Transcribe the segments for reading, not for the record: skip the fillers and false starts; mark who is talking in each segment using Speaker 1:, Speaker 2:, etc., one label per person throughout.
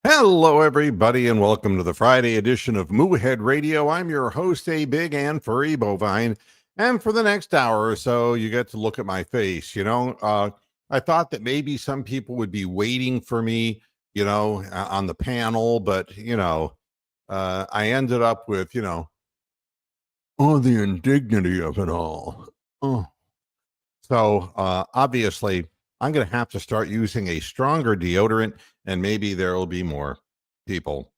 Speaker 1: Hello, everybody, and welcome to the Friday edition of Moohead Radio. I'm your host, a big and furry bovine. And for the next hour or so, you get to look at my face. I thought that maybe some people would be waiting for me, on the panel, but, I ended up with, oh, the indignity of it all. Oh. So obviously, I'm going to have to start using a stronger deodorant, and maybe there will be more people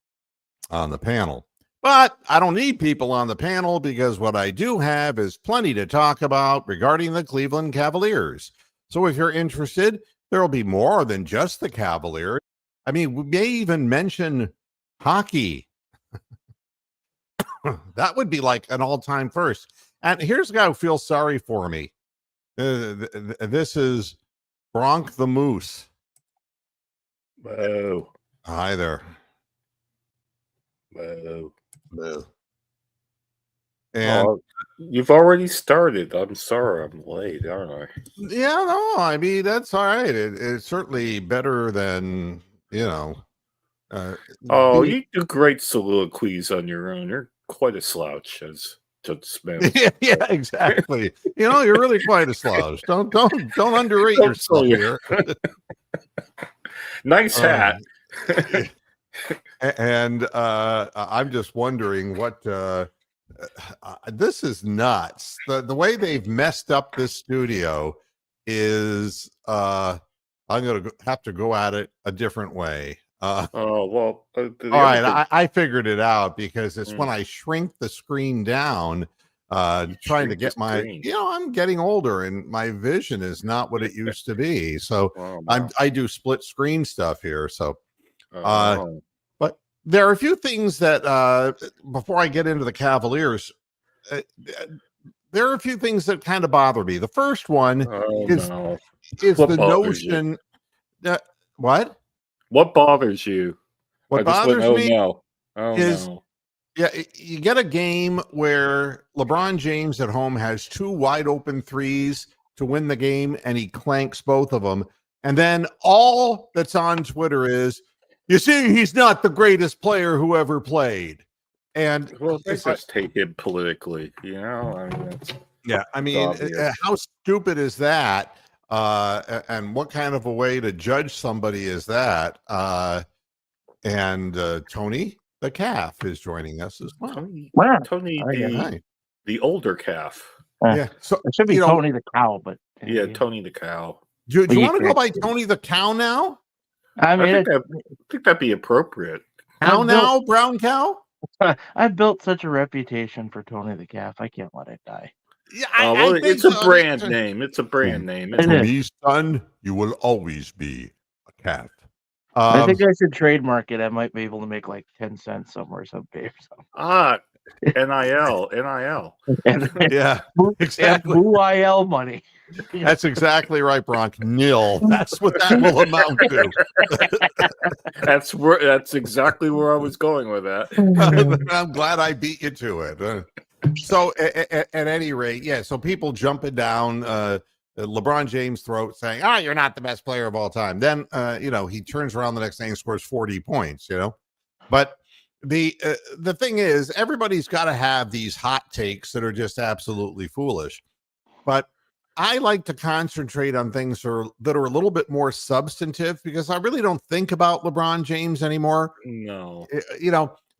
Speaker 1: on the panel. But I don't need people on the panel because what I do have is plenty to talk about regarding the Cleveland Cavaliers. So if you're interested, there will be more than just the Cavaliers. I mean, we may even mention hockey. That would be like an all-time first. And here's a guy who feels sorry for me. This is Bronk the Moose.
Speaker 2: Whoa.
Speaker 1: Hi there.
Speaker 2: Whoa.
Speaker 1: And
Speaker 2: you've already started. I'm sorry I'm late, aren't I?
Speaker 1: Yeah, no, I mean, that's all right. It's certainly better than,
Speaker 2: you do great soliloquies on your own. You're quite a slouch, as Judge Smith.
Speaker 1: Yeah, exactly. You're really quite a slouch. Don't underrate yourself here.
Speaker 2: Nice hat.
Speaker 1: And I'm just wondering what this is nuts. The way they've messed up this studio is I'm gonna have to go at it a different way.
Speaker 2: All
Speaker 1: right, I figured it out because it's when I shrink the screen down, trying to get I'm getting older and my vision is not what it used to be. So I do split screen stuff here. So, but there are a few things that before I get into the Cavaliers, there are a few things that kind of bother me. The first one is the notion that
Speaker 2: what bothers you?
Speaker 1: What bothers me
Speaker 2: is
Speaker 1: you get a game where LeBron James at home has two wide open threes to win the game, and he clanks both of them. And then all that's on Twitter is, you see, he's not the greatest player who ever played. And
Speaker 2: they just take him politically,
Speaker 1: I mean, how stupid is that? And what kind of a way to judge somebody is that? And Tony the Calf is joining us as well.
Speaker 2: Tony the older calf.
Speaker 1: Yeah, so
Speaker 3: it should be Tony the Cow, but
Speaker 2: Tony the Cow.
Speaker 1: Do you want to go by Tony the Cow now?
Speaker 3: I mean,
Speaker 2: I think that'd be appropriate.
Speaker 1: Now, brown cow.
Speaker 3: I've built such a reputation for Tony the Calf. I can't let it die.
Speaker 1: Yeah,
Speaker 2: it's a brand name. It's a brand name.
Speaker 1: To me, son, you will always be a calf.
Speaker 3: I think I should trademark it. I might be able to make like 10 cents somewhere someday.
Speaker 2: NIL.
Speaker 1: Yeah, exactly.
Speaker 3: NIL money.
Speaker 1: That's exactly right, Bronk. Nil. That's what that will amount
Speaker 2: to. That's exactly where I was going with
Speaker 1: that. I'm glad I beat you to it. So at any rate, so people jumping down LeBron James' throat saying, you're not the best player of all time. Then, he turns around the next day and scores 40 points, But the thing is, everybody's got to have these hot takes that are just absolutely foolish. But I like to concentrate on things that are a little bit more substantive because I really don't think about LeBron James anymore.
Speaker 2: No.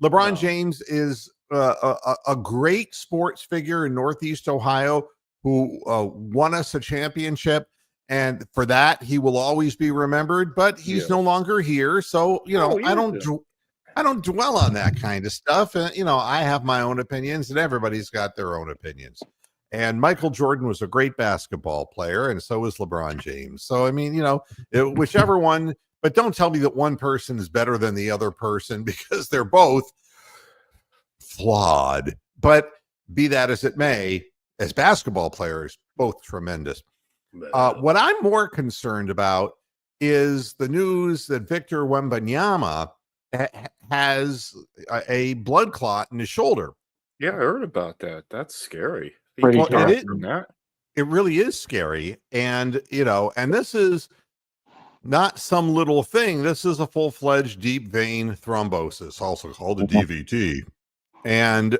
Speaker 1: LeBron James is a great sports figure in Northeast Ohio who won us a championship. And for that, he will always be remembered, but he's no longer here. So, I don't dwell on that kind of stuff. I have my own opinions and everybody's got their own opinions. And Michael Jordan was a great basketball player, and so is LeBron James. So, I mean, whichever one, but don't tell me that one person is better than the other person because they're both flawed. But be that as it may, as basketball players, both tremendous. What I'm more concerned about is the news that Victor Wembanyama has a blood clot in his shoulder.
Speaker 2: Yeah, I heard about that. That's scary.
Speaker 1: It really is scary. And, and this is not some little thing. This is a full-fledged deep vein thrombosis, also called a DVT. And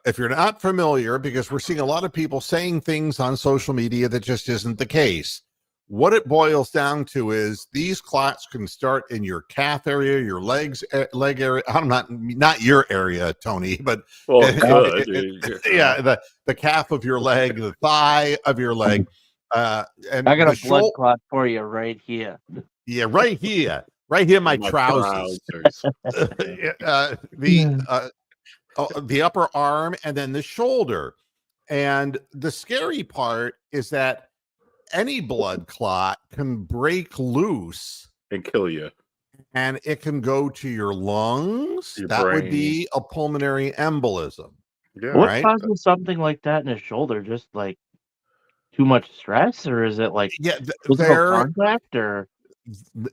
Speaker 1: if you're not familiar, because we're seeing a lot of people saying things on social media that just isn't the case. What it boils down to is these clots can start in your calf area, your leg area. I'm not your area, Tony, but
Speaker 2: well, good.
Speaker 1: yeah, the calf of your leg, the thigh of your leg, and
Speaker 3: I got
Speaker 1: the
Speaker 3: a blood clot for you right here.
Speaker 1: Yeah, right here, my trousers. The upper arm, and then the shoulder. And the scary part is that any blood clot can break loose
Speaker 2: and kill you.
Speaker 1: And it can go to your lungs.
Speaker 2: Your
Speaker 1: that
Speaker 2: brain.
Speaker 1: Would be a pulmonary embolism.
Speaker 2: Yeah.
Speaker 3: What causes something like that in the shoulder? Just like too much stress, or is it like physical contact, or?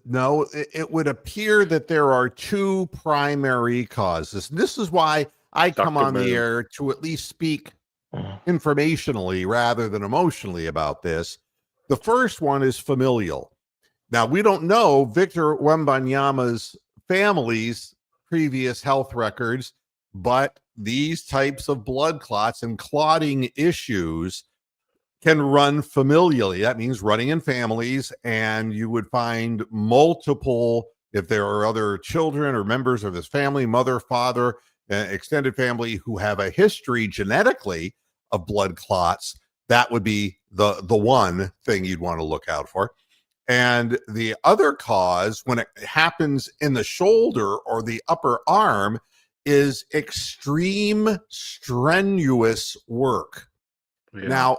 Speaker 1: No, it would appear that there are two primary causes. This is why I come on the air to at least speak informationally rather than emotionally about this. The first one is familial. Now, we don't know Victor Wembanyama's family's previous health records, but these types of blood clots and clotting issues can run familially. That means running in families, and you would find multiple, if there are other children or members of his family, mother, father, extended family who have a history genetically of blood clots. That would be the one thing you'd want to look out for. And the other cause, when it happens in the shoulder or the upper arm, is extreme strenuous work. Yeah. Now,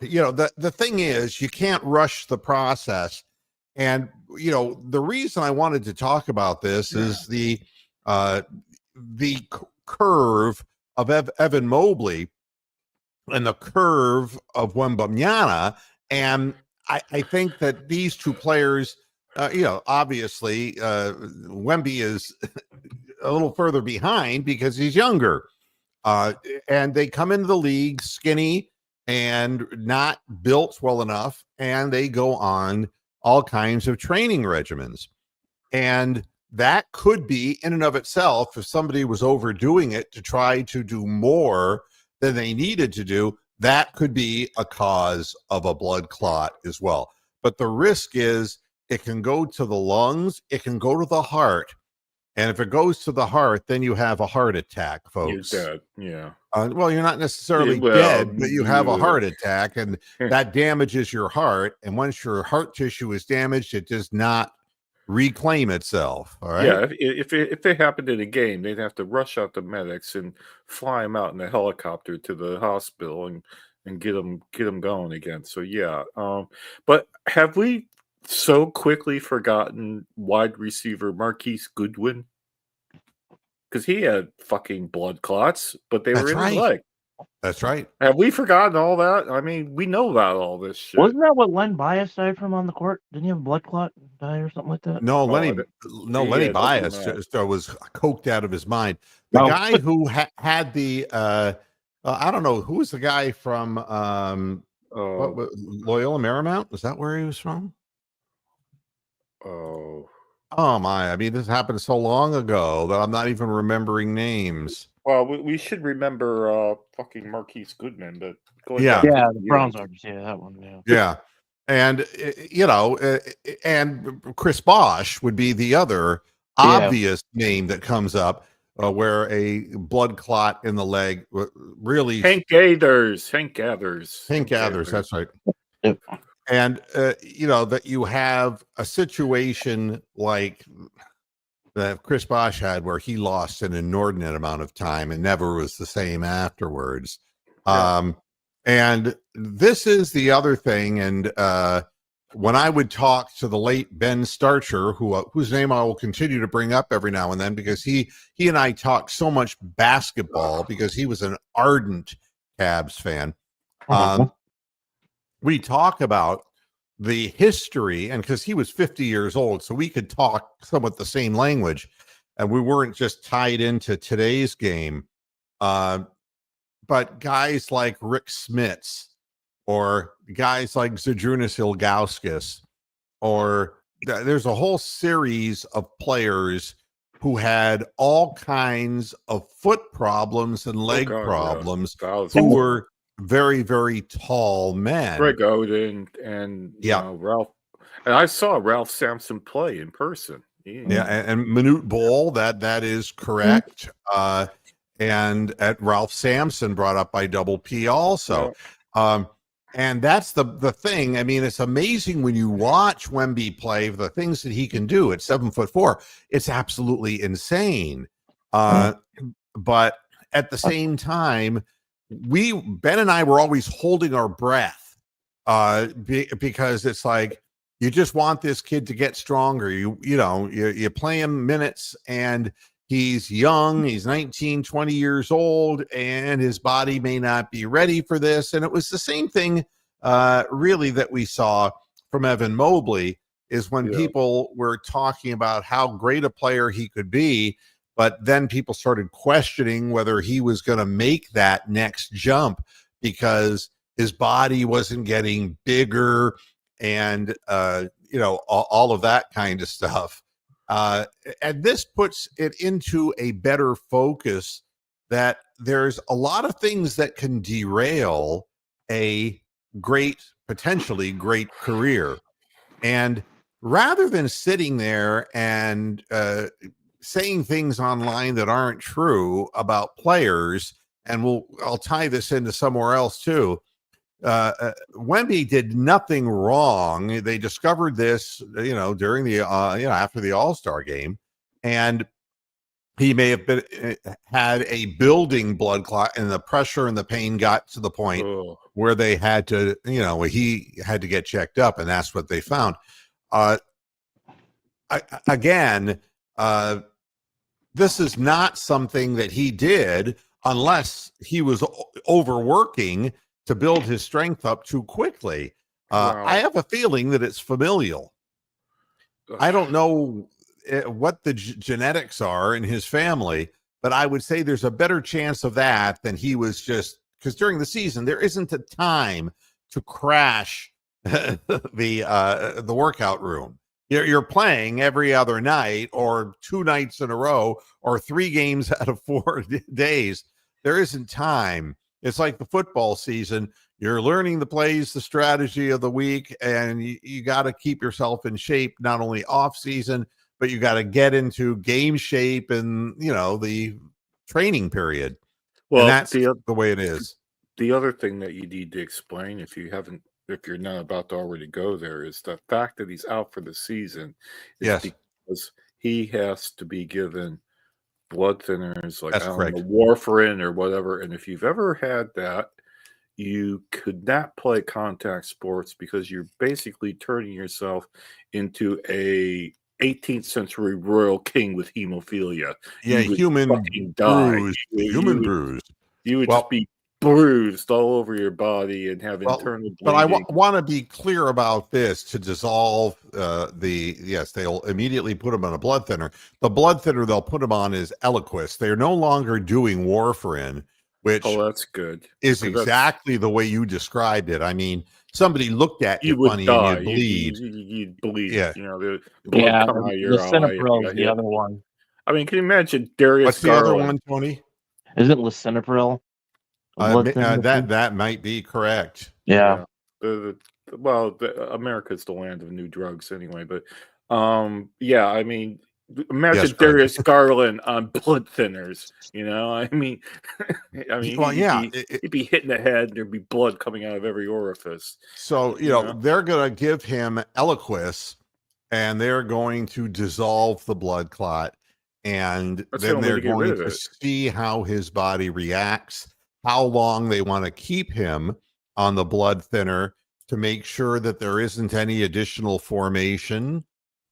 Speaker 1: the thing is, you can't rush the process. And, the reason I wanted to talk about this is the curve of Evan Mobley and the curve of Wembanyama. And I think that these two players, obviously Wemby is a little further behind because he's younger. And they come into the league skinny and not built well enough, and they go on all kinds of training regimens. And that could be in and of itself, if somebody was overdoing it to try to do more than they needed to do, that could be a cause of a blood clot as well. But the risk is it can go to the lungs, it can go to the heart. And if it goes to the heart, then you have a heart attack, folks.
Speaker 2: You're dead. Yeah.
Speaker 1: Well, you're not necessarily dead, but you have a heart attack, and that damages your heart. And once your heart tissue is damaged, it does not reclaim itself. All right.
Speaker 2: Yeah. If it happened in a game, they'd have to rush out the medics and fly them out in a helicopter to the hospital and get them going again. So yeah. But have we so quickly forgotten wide receiver Marquise Goodwin? Because he had fucking blood clots, but they were in his leg.
Speaker 1: That's right.
Speaker 2: Have we forgotten all that? I mean, we know about all this shit.
Speaker 3: Wasn't that what Len Bias died from on the court? Didn't he have a blood clot die or something like that?
Speaker 1: No, Lenny Bias was coked out of his mind. The guy who had the I don't know, who was the guy from Loyola Marymount? Was that where he was from? Oh my! I mean, this happened so long ago that I'm not even remembering names.
Speaker 2: Well, we should remember fucking Marquise Goodman, but
Speaker 3: the Browns arms, that one,
Speaker 1: yeah, and and Chris Bosh would be the other obvious name that comes up, where a blood clot in the leg really.
Speaker 2: Hank Gathers.
Speaker 1: That's right. Yep. And, that you have a situation like that Chris Bosh had where he lost an inordinate amount of time and never was the same afterwards. Yeah. And this is the other thing. And when I would talk to the late Ben Starcher, whose name I will continue to bring up every now and then, because he and I talked so much basketball because he was an ardent Cavs fan. We talk about the history, and because he was 50 years old, so we could talk somewhat the same language, and we weren't just tied into today's game. But guys like Rick Smits, or guys like Zydrunas Ilgauskas, or there's a whole series of players who had all kinds of foot problems and leg problems, who were very, very tall men.
Speaker 2: Greg Oden and Ralph. And I saw Ralph Sampson play in person.
Speaker 1: Yeah, and Manute Bol, that is correct. And at Ralph Sampson, brought up by Double P also. Yeah. And that's the thing. I mean, it's amazing when you watch Wemby play, the things that he can do at 7'4". It's absolutely insane. But at the same time, Ben and I were always holding our breath because it's like, you just want this kid to get stronger. You play him minutes, and he's young. He's 19, 20 years old, and his body may not be ready for this. And it was the same thing, really, that we saw from Evan Mobley, is when people were talking about how great a player he could be, but then people started questioning whether he was going to make that next jump because his body wasn't getting bigger and all of that kind of stuff. And this puts it into a better focus that there's a lot of things that can derail a potentially great career. And rather than sitting there and saying things online that aren't true about players, and I'll tie this into somewhere else too. Wemby did nothing wrong. They discovered this, during the, after the All-Star game, and he may have had a building blood clot, and the pressure and the pain got to the point where they had to, he had to get checked up, and that's what they found. This is not something that he did unless he was overworking to build his strength up too quickly. I have a feeling that it's familial. I don't know what the genetics are in his family, but I would say there's a better chance of that than he was just, because during the season, there isn't a time to crash the workout room. You're playing every other night, or 2 nights in a row, or 3 games out of 4 days. There isn't time. It's like the football season. You're learning the plays, the strategy of the week, and you got to keep yourself in shape, not only off season, but you got to get into game shape and, the training period. Well, and that's the way it is.
Speaker 2: The other thing that you need to explain, if you're not about to already go there, is the fact that he's out for the season is because he has to be given blood thinners, like warfarin or whatever. And if you've ever had that, you could not play contact sports because you're basically turning yourself into a 18th century royal king with hemophilia.
Speaker 1: Yeah, human bruised. Human bruised.
Speaker 2: You would just be bruised all over your body and have internal bleeding.
Speaker 1: But I want to be clear about this to dissolve they'll immediately put him on a blood thinner. The blood thinner they'll put him on is Eliquis. They're no longer doing warfarin, which
Speaker 2: that's good.
Speaker 1: Is exactly the way you described it. I mean, somebody looked at you funny and you'd bleed.
Speaker 2: You'd bleed.
Speaker 1: Yeah.
Speaker 2: The blood come out of your eye.
Speaker 3: Lisinopril is the other one.
Speaker 2: I mean, can you imagine Darius
Speaker 1: What's the other one, Tony?
Speaker 3: Isn't lisinopril?
Speaker 1: That might be correct.
Speaker 3: Yeah.
Speaker 2: America's the land of new drugs anyway. But I mean, imagine Darius Garland on blood thinners. I mean, he'd be hitting the head, and there'd be blood coming out of every orifice.
Speaker 1: So they're going to give him Eliquis, and they're going to dissolve the blood clot, and then they're going to see how his body reacts. How long they want to keep him on the blood thinner to make sure that there isn't any additional formation.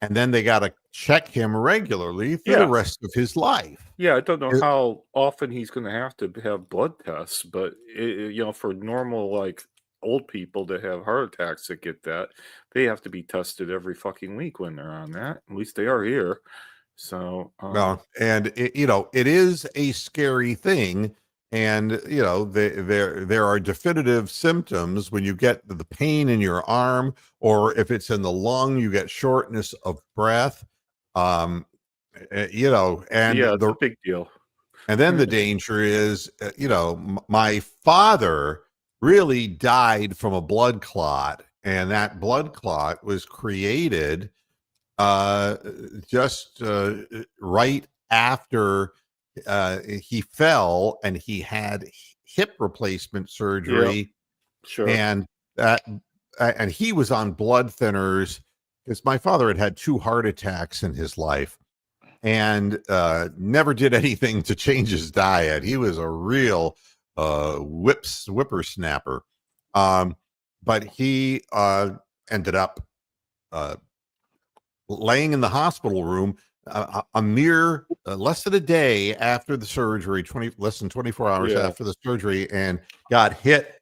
Speaker 1: And then they got to check him regularly for the rest of his life.
Speaker 2: Yeah, I don't know how often he's going to have blood tests, but for normal, old people that have heart attacks that get that, they have to be tested every fucking week when they're on that. At least they are here. So,
Speaker 1: it is a scary thing. And there are definitive symptoms when you get the pain in your arm, or if it's in the lung, you get shortness of breath. And
Speaker 2: it's a big deal.
Speaker 1: And then the danger is, my father really died from a blood clot, and that blood clot was created just right after he fell, and he had hip replacement surgery.
Speaker 2: Sure.
Speaker 1: And he was on blood thinners because my father had 2 heart attacks in his life, and never did anything to change his diet. He was a real whippersnapper. But he ended up laying in the hospital room a mere less than a day after the surgery, less than 24 hours after the surgery, and got hit,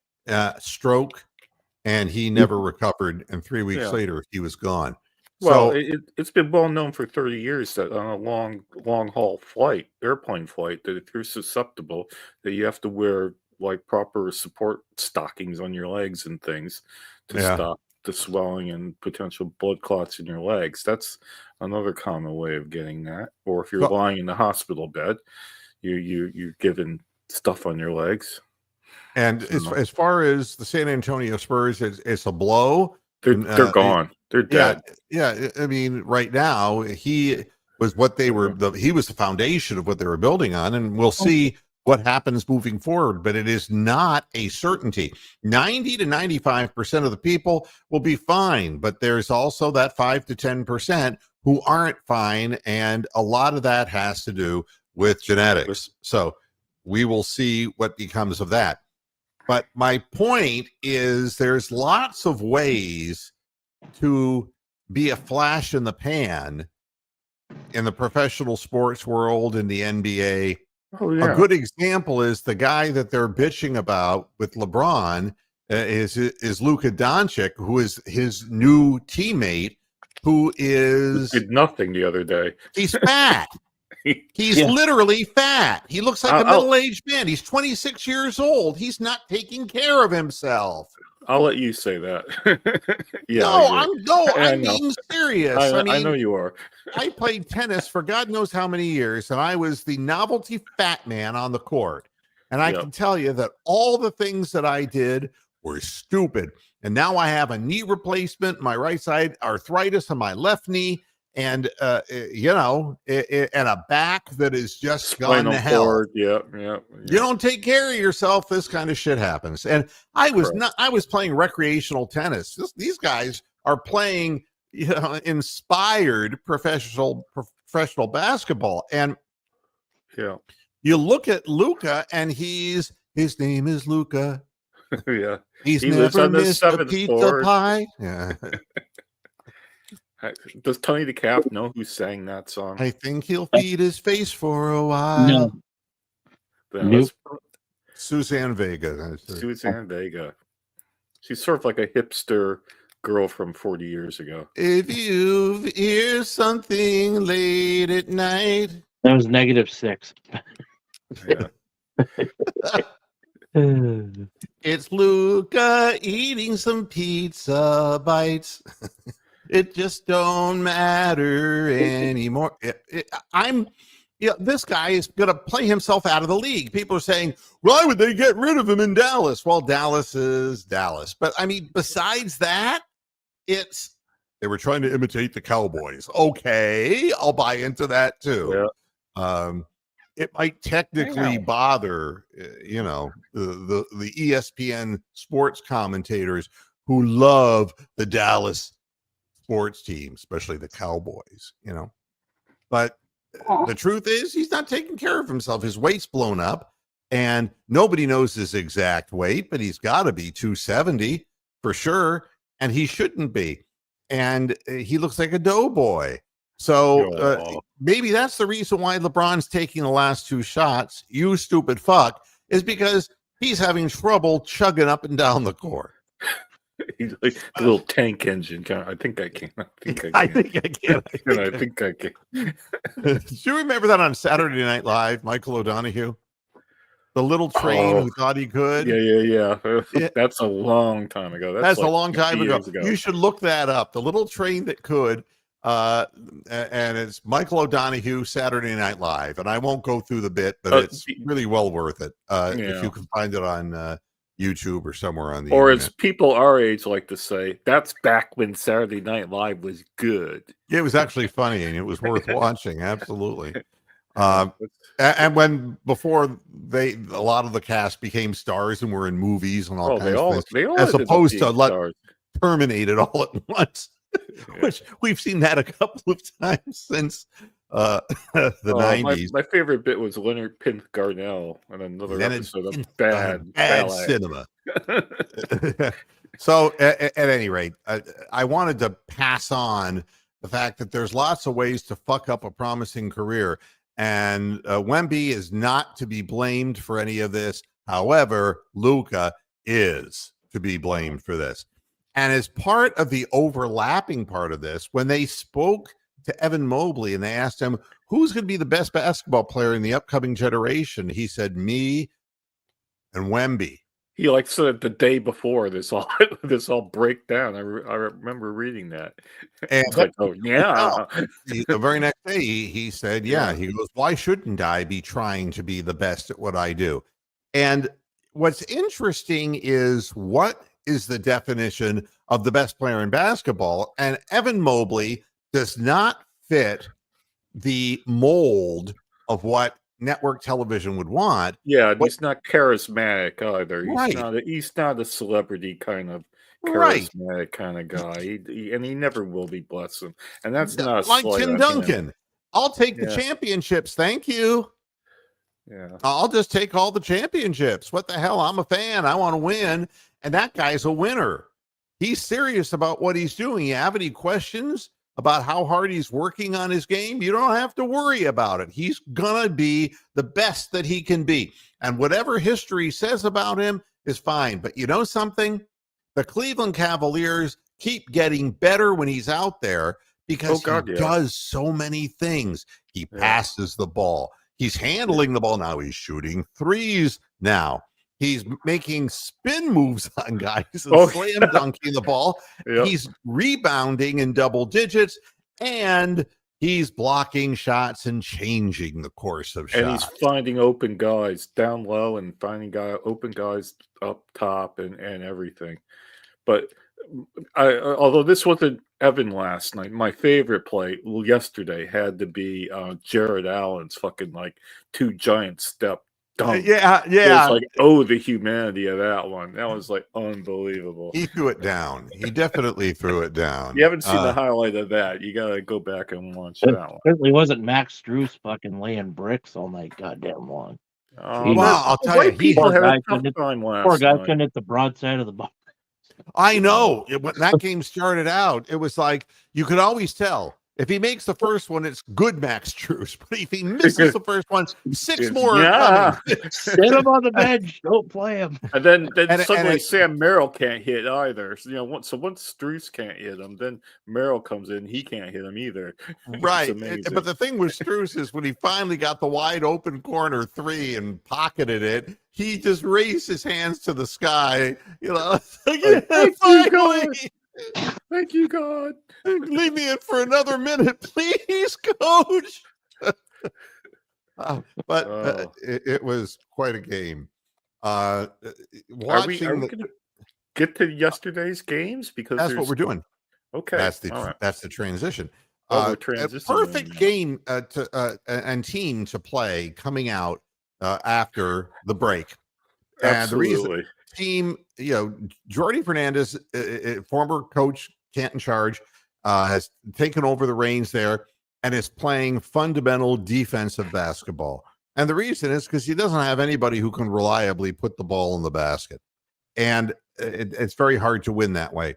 Speaker 1: stroke, and he never recovered. And 3 weeks later, he was gone.
Speaker 2: Well, it's been well known for 30 years that on a long haul flight, airplane flight, that if you're susceptible, that you have to wear like proper support stockings on your legs and things to stop the swelling and potential blood clots in your legs. That's another common way of getting that. Or if you're lying in the hospital bed, you're given stuff on your legs.
Speaker 1: And as far as the San Antonio Spurs, it's a blow.
Speaker 2: They're gone. They're dead.
Speaker 1: Yeah. I mean, right now he was what they were. He was the foundation of what they were building on, and we'll see what happens moving forward. But it is not a certainty. 90 to 95% of the people will be fine, but there's also that 5 to 10% who aren't fine, and a lot of that has to do with genetics. So we will see what becomes of that. But my point is, there's lots of ways to be a flash in the pan in the professional sports world, in the NBA. A good example is the guy that they're bitching about with LeBron is Luka Doncic, who is his new teammate, who did
Speaker 2: nothing the other day.
Speaker 1: He's fat. He's literally fat. He looks like a middle-aged man. He's 26 years old. He's not taking care of himself.
Speaker 2: I'll let you say that.
Speaker 1: I'm being serious.
Speaker 2: I know you are.
Speaker 1: I played tennis for God knows how many years, and I was the novelty fat man on the court. And I can tell you that all the things that I did were stupid. And now I have a knee replacement, my right side, arthritis on my left knee, and and a back that is just gone to hell.
Speaker 2: Yeah.
Speaker 1: You don't take care of yourself, this kind of shit happens. And I was playing recreational tennis. These guys are playing inspired professional basketball. And you look at Luka, and his name is Luka.
Speaker 2: Yeah.
Speaker 1: He never missed a pizza pie. Yeah.
Speaker 2: Does Tony the Calf know who sang that song?
Speaker 1: I think he'll feed his face for a while.
Speaker 3: No.
Speaker 1: Suzanne Vega.
Speaker 2: Suzanne Vega. She's sort of like a hipster girl from 40 years ago.
Speaker 1: If you hear something late at night.
Speaker 3: That was -6.
Speaker 1: It's Luka eating some pizza bites. It just don't matter anymore. This guy is going to play himself out of the league. People are saying, why would they get rid of him in Dallas? Well, Dallas is Dallas. But I mean, besides that, they were trying to imitate the Cowboys. Okay, I'll buy into that too. Yeah. It might technically bother, the ESPN sports commentators who love the Dallas sports team, especially the Cowboys, but the truth is he's not taking care of himself. His weight's blown up, and nobody knows his exact weight, but he's got to be 270 for sure, and he shouldn't be. And he looks like a doughboy. So maybe that's the reason why LeBron's taking the last 2 shots, you stupid fuck, is because he's having trouble chugging up and down the court.
Speaker 2: He's like a little tank engine. I think I can.
Speaker 1: I think I can.
Speaker 2: Do
Speaker 1: you remember that on Saturday Night Live, Michael O'Donoghue? The little train
Speaker 2: Oh,
Speaker 1: who thought he could.
Speaker 2: yeah.
Speaker 1: Yeah.
Speaker 2: That's a long time ago.
Speaker 1: That's
Speaker 2: Like
Speaker 1: a long
Speaker 2: 50
Speaker 1: time ago.
Speaker 2: years ago.
Speaker 1: You should look that up. The little train that could. And it's Michael O'Donoghue, Saturday Night Live. And I won't go through the bit, but it's really well worth it. If you can find it on YouTube or somewhere on the
Speaker 2: Or
Speaker 1: internet.
Speaker 2: as people our age like to say, that's back when Saturday Night Live was good.
Speaker 1: It was actually funny and it was worth watching. Absolutely. And when before a lot of the cast became stars and were in movies and all kinds of things, as opposed to Terminate it all at once, which we've seen that a couple of times since the 90s.
Speaker 2: My favorite bit was Leonard Pint Garnell on another episode of Bad
Speaker 1: Cinema. So at any rate, I wanted to pass on the fact that there's lots of ways to fuck up a promising career. And Wemby is not to be blamed for any of this. However, Luka is to be blamed for this. And as part of the overlapping part of this, when they spoke to Evan Mobley and they asked him, who's going to be the best basketball player in the upcoming generation? He said, me and Wemby.
Speaker 2: He said it the day before this all break down. I remember reading that.
Speaker 1: And
Speaker 2: it's like, oh yeah.
Speaker 1: The very next day he said, yeah. He goes, why shouldn't I be trying to be the best at what I do? And what's interesting is what is the definition of the best player in basketball? And Evan Mobley does not fit the mold of what network television would want.
Speaker 2: Yeah, he's not charismatic either.
Speaker 1: Right.
Speaker 2: He's not a celebrity kind of charismatic kind of guy. He never will be, bless him. And that's not
Speaker 1: like Tim Duncan. I'll take the championships. Thank you.
Speaker 2: Yeah.
Speaker 1: I'll just take all the championships. What the hell? I'm a fan. I want to win. And that guy's a winner. He's serious about what he's doing. You have any questions about how hard he's working on his game? You don't have to worry about it. He's gonna be the best that he can be. And whatever history says about him is fine. But you know something? The Cleveland Cavaliers keep getting better when he's out there because he does so many things. He passes the ball. He's handling the ball. Now he's shooting threes now. He's making spin moves on guys and slam dunking the ball. Yep. He's rebounding in double digits, and he's blocking shots and changing the course of shots.
Speaker 2: And he's finding open guys down low and finding open guys up top and everything. But although this wasn't Evan last night, my favorite play yesterday had to be Jared Allen's fucking two giant step dunk.
Speaker 1: Yeah.
Speaker 2: It was the humanity of that one. That was unbelievable.
Speaker 1: He threw it down. He definitely threw it down.
Speaker 2: You haven't seen the highlight of that. You gotta go back and watch that one.
Speaker 3: Certainly wasn't Max Strus fucking laying bricks all night goddamn long.
Speaker 1: Well, I'll tell you,
Speaker 2: people had a tough time last night. Poor guy
Speaker 3: couldn't hit the broadside of the ball.
Speaker 1: I know. When that game started out, it was like you could always tell. If he makes the first one, it's good Max Strus. But if he misses the first one, 6 more are coming.
Speaker 3: Sit him on the bench. Don't play him.
Speaker 2: And then suddenly Sam Merrill can't hit either. So, so once Strus can't hit him, then Merrill comes in. He can't hit him either.
Speaker 1: Right. But the thing with Strus is when he finally got the wide open corner 3 and pocketed it, he just raised his hands to the sky.
Speaker 2: Thank you, God.
Speaker 1: Leave me in for another minute, please, coach. But it was quite a game.
Speaker 2: Are we going to get to yesterday's games? Because
Speaker 1: that's what we're doing.
Speaker 2: Okay.
Speaker 1: That's the transition.
Speaker 2: A
Speaker 1: perfect game and team to play coming out after the break. And the reason team, Jordi Fernandez, former coach, Canton Charge, has taken over the reins there and is playing fundamental defensive basketball. And the reason is because he doesn't have anybody who can reliably put the ball in the basket. And it's very hard to win that way.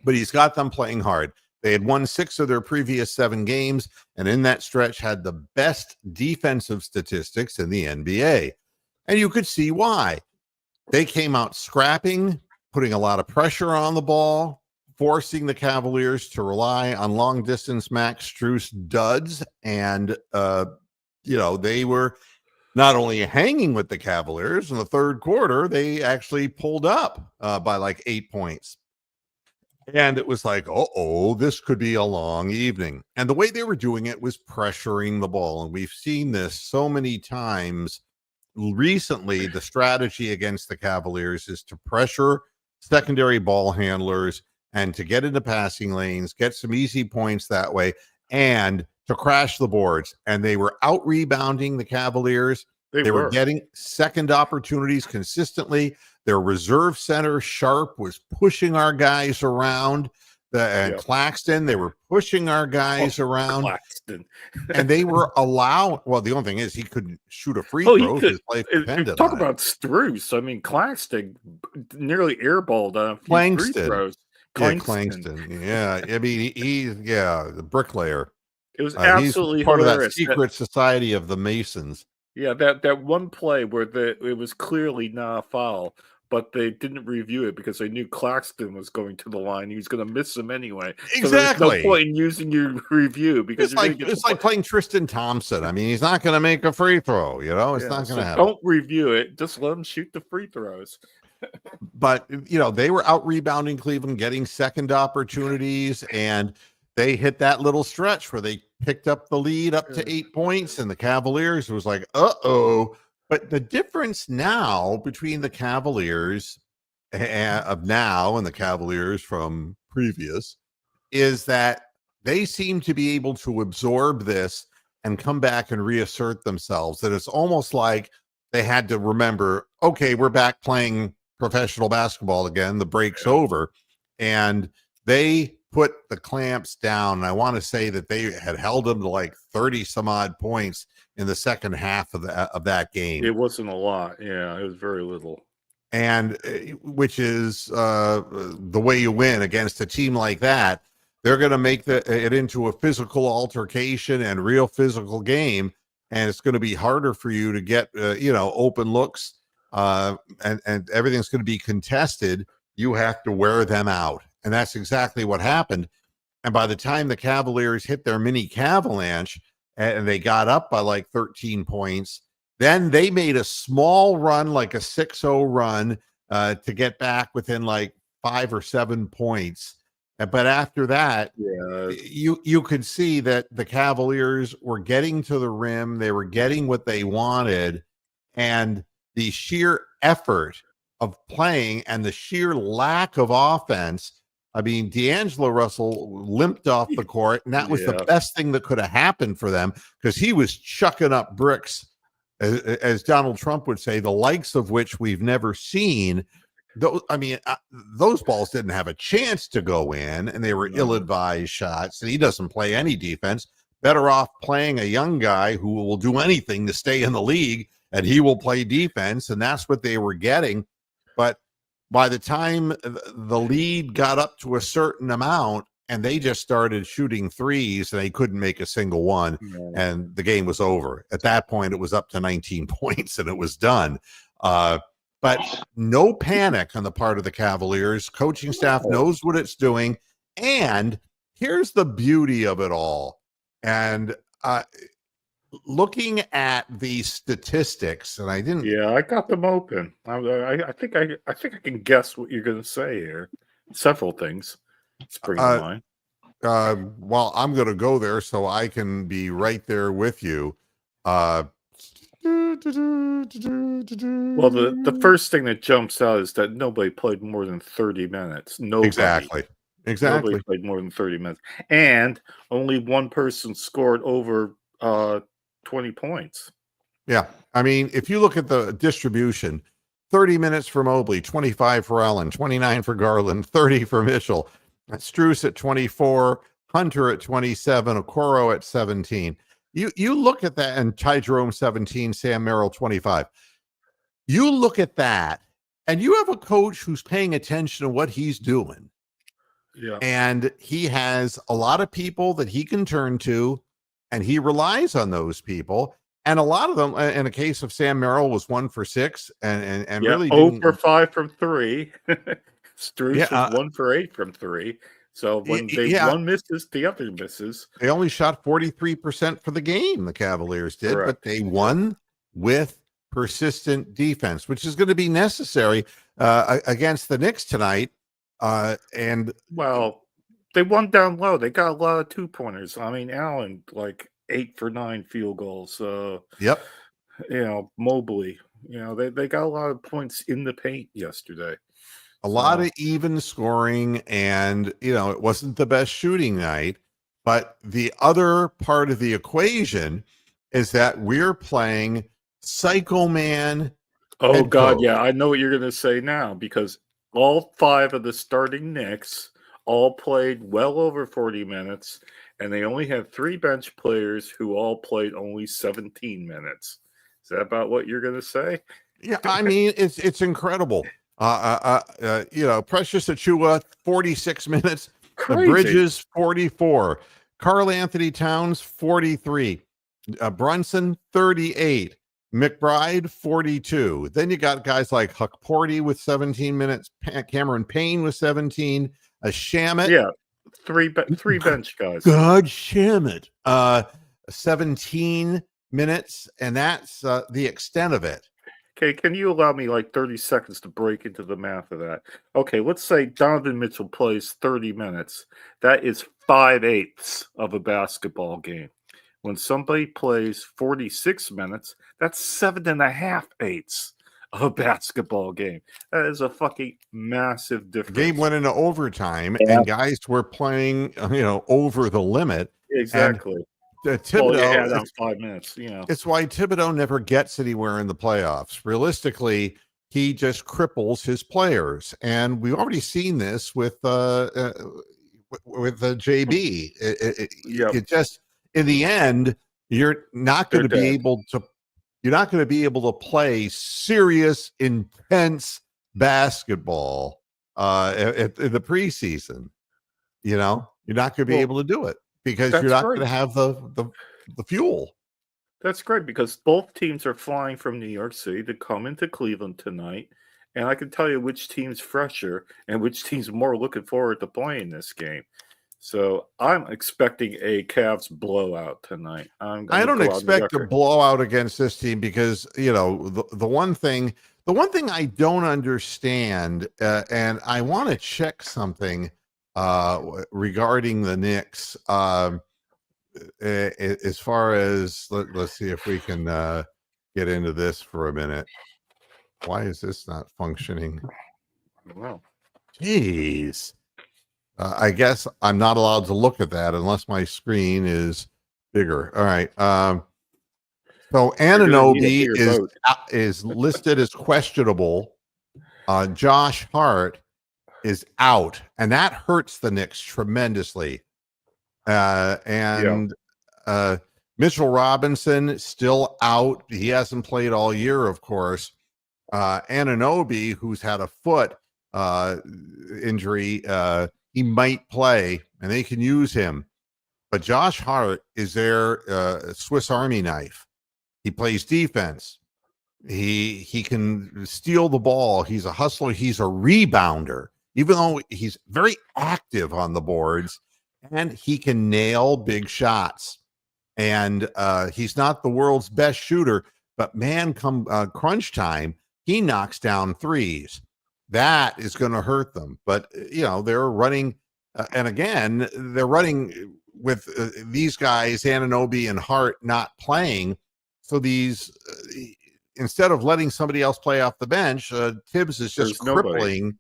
Speaker 1: But he's got them playing hard. They had won 6 of their previous 7 games, and in that stretch had the best defensive statistics in the NBA. And you could see why. They came out scrapping, putting a lot of pressure on the ball, forcing the Cavaliers to rely on long-distance Max Strus duds. And, they were not only hanging with the Cavaliers in the third quarter, they actually pulled up by like 8 points. And it was like, oh, this could be a long evening. And the way they were doing it was pressuring the ball. And we've seen this so many times recently. The strategy against the Cavaliers is to pressure secondary ball handlers and to get into passing lanes, get some easy points that way, and to crash the boards. And they were out rebounding the Cavaliers. They were getting second opportunities consistently. Their reserve center, Sharp, was pushing our guys around. And Claxton, they were pushing our guys around.
Speaker 2: Claxton.
Speaker 1: And they were allowed. Well, the only thing is he couldn't shoot a free throw. His life depended
Speaker 2: talk
Speaker 1: on
Speaker 2: about Strus. I mean, Claxton nearly airballed on a few
Speaker 1: Clangston.
Speaker 2: free throws.
Speaker 1: Clangston. Yeah. I mean, the bricklayer.
Speaker 2: It was absolutely
Speaker 1: he's part
Speaker 2: hilarious.
Speaker 1: of that secret society of the Masons.
Speaker 2: Yeah, that one play where it was clearly not a foul, but they didn't review it because they knew Claxton was going to the line. He was going to miss him anyway.
Speaker 1: Exactly.
Speaker 2: So there's no point in using your review because
Speaker 1: it's like playing Tristan Thompson. I mean, he's not going to make a free throw. It's not going to happen.
Speaker 2: Don't review it. Just let him shoot the free throws.
Speaker 1: But they were out rebounding Cleveland, getting second opportunities, and they hit that little stretch where they picked up the lead up to 8 points, and the Cavaliers was like, uh-oh. But the difference now between the Cavaliers of now and the Cavaliers from previous is that they seem to be able to absorb this and come back and reassert themselves. That it's almost like they had to remember, okay, we're back playing professional basketball again. The break's over. And they put the clamps down. And I want to say that they had held them to like 30 some odd points in the second half of that game.
Speaker 2: It wasn't a lot. Yeah, it was very little.
Speaker 1: And which is the way you win against a team like that. They're going to make it into a physical altercation and real physical game. And it's going to be harder for you to get, open looks and everything's going to be contested. You have to wear them out. And that's exactly what happened. And by the time the Cavaliers hit their mini Cavalanche and they got up by like 13 points, then they made a small run, like a 6-0 run to get back within like 5 or 7 points. But after that, you could see that the Cavaliers were getting to the rim. They were getting what they wanted. And the sheer effort of playing and the sheer lack of offense. I mean, D'Angelo Russell limped off the court, and that was the best thing that could have happened for them because he was chucking up bricks, as Donald Trump would say, the likes of which we've never seen. Those balls didn't have a chance to go in, and they were ill-advised shots. And he doesn't play any defense. Better off playing a young guy who will do anything to stay in the league, and he will play defense, and that's what they were getting. But by the time the lead got up to a certain amount, and they just started shooting threes, and they couldn't make a single one, and the game was over. At that point, it was up to 19 points, and it was done. But no panic on the part of the Cavaliers. Coaching staff knows what it's doing. And here's the beauty of it all. And looking at the statistics, and I didn't.
Speaker 2: Yeah, I got them open. I think I can guess what you're going to say here. Several things spring to mind.
Speaker 1: Well, I'm going to go there so I can be right there with you. Well,
Speaker 2: the first thing that jumps out is that nobody played more than 30 minutes. Nobody.
Speaker 1: Exactly.
Speaker 2: Nobody played more than 30 minutes. And only one person scored over 20 points.
Speaker 1: Yeah. I mean, if you look at the distribution, 30 minutes for Mobley, 25 for Allen, 29 for Garland, 30 for Mitchell, Strus at 24, Hunter at 27, Okoro at 17. You look at that, and Ty Jerome 17, Sam Merrill 25. You look at that, and you have a coach who's paying attention to what he's doing.
Speaker 2: Yeah.
Speaker 1: And he has a lot of people that he can turn to, and he relies on those people. And a lot of them, in the case of Sam Merrill, was 1 for 6 and really
Speaker 2: 0 for 5 from 3. Strus was 1 for 8 from 3. So when one misses, the other misses.
Speaker 1: They only shot 43% for the game, the Cavaliers did, but they won with persistent defense, which is going to be necessary against the Knicks tonight. And
Speaker 2: well, they won down low. They got a lot of 2-pointers. I mean, Allen, like 8 for 9 field goals.
Speaker 1: Yep.
Speaker 2: Mobley, they got a lot of points in the paint yesterday.
Speaker 1: A lot of even scoring, and it wasn't the best shooting night. But the other part of the equation is that we're playing Psycho Man.
Speaker 2: Oh God, yeah, I know what you're gonna say now, because all 5 of the starting Knicks all played well over 40 minutes, and they only had 3 bench players who all played only 17 minutes. Is that about what you're gonna say?
Speaker 1: Yeah, I mean, it's incredible. Precious Achiuwa, 46 minutes.
Speaker 2: Crazy.
Speaker 1: The Bridges, 44. Karl Anthony Towns, 43. Brunson, 38. McBride, 42. Then you got guys like Huck Porty with 17 minutes. Cameron Payne with 17. Shamet.
Speaker 2: Yeah, three bench guys.
Speaker 1: God Shamet. 17 minutes, and that's the extent of it.
Speaker 2: Okay, can you allow me like 30 seconds to break into the math of that? Okay, let's say Donovan Mitchell plays 30 minutes. That is 5/8 of a basketball game. When somebody plays 46 minutes, that's 7.5/8 of a basketball game. That is a fucking massive difference.
Speaker 1: The game went into overtime, and guys were playing, over the limit.
Speaker 2: Exactly.
Speaker 1: Thibodeau,
Speaker 2: had 5 minutes.
Speaker 1: It's why Thibodeau never gets anywhere in the playoffs. Realistically, he just cripples his players, and we've already seen this with JB. It just, in the end, you're not going to be able to. You're not going to be able to play serious, intense basketball in the preseason. You're not going to be able to do it, because you're not going to have the fuel.
Speaker 2: That's great, because both teams are flying from New York City to come into Cleveland tonight, and I can tell you which team's fresher and which team's more looking forward to playing this game. So I'm expecting a Cavs blowout tonight.
Speaker 1: I don't expect a blowout against this team, because the one thing I don't understand, and I want to check something regarding the Knicks, as far as let's see if we can get into this for a minute. Why is this not functioning?
Speaker 2: Wow.
Speaker 1: Jeez. I guess I'm not allowed to look at that unless my screen is bigger. All right. So Anunoby is listed as questionable. Josh Hart is out, and that hurts the Knicks tremendously. Mitchell Robinson still out. He hasn't played all year, of course. Anunoby, who's had a foot injury, he might play, and they can use him. But Josh Hart is their Swiss Army knife. He plays defense. He can steal the ball. He's a hustler. He's a rebounder, even though he's very active on the boards, and he can nail big shots. And he's not the world's best shooter, but man, come crunch time, he knocks down threes. That is going to hurt them. But, they're running, and again, they're running with these guys, Anunoby and Hart, not playing. So these, instead of letting somebody else play off the bench, Tibbs is just crippling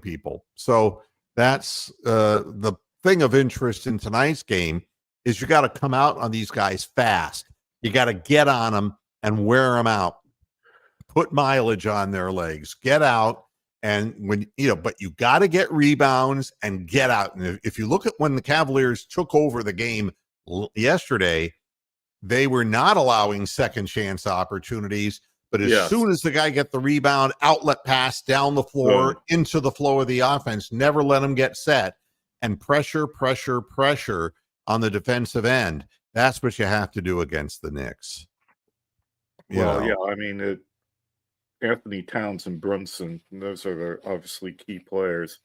Speaker 1: people. So that's the thing of interest in tonight's game, is you got to come out on these guys fast. You got to get on them and wear them out. Put mileage on their legs, get out, and but you got to get rebounds and get out. And if you look at when the Cavaliers took over the game yesterday, they were not allowing second chance opportunities. But as soon as the guy get the rebound, outlet pass down the floor into the flow of the offense, never let them get set, and pressure on the defensive end. That's what you have to do against the Knicks.
Speaker 2: I mean, Anthony Towns and Brunson, those are obviously key players.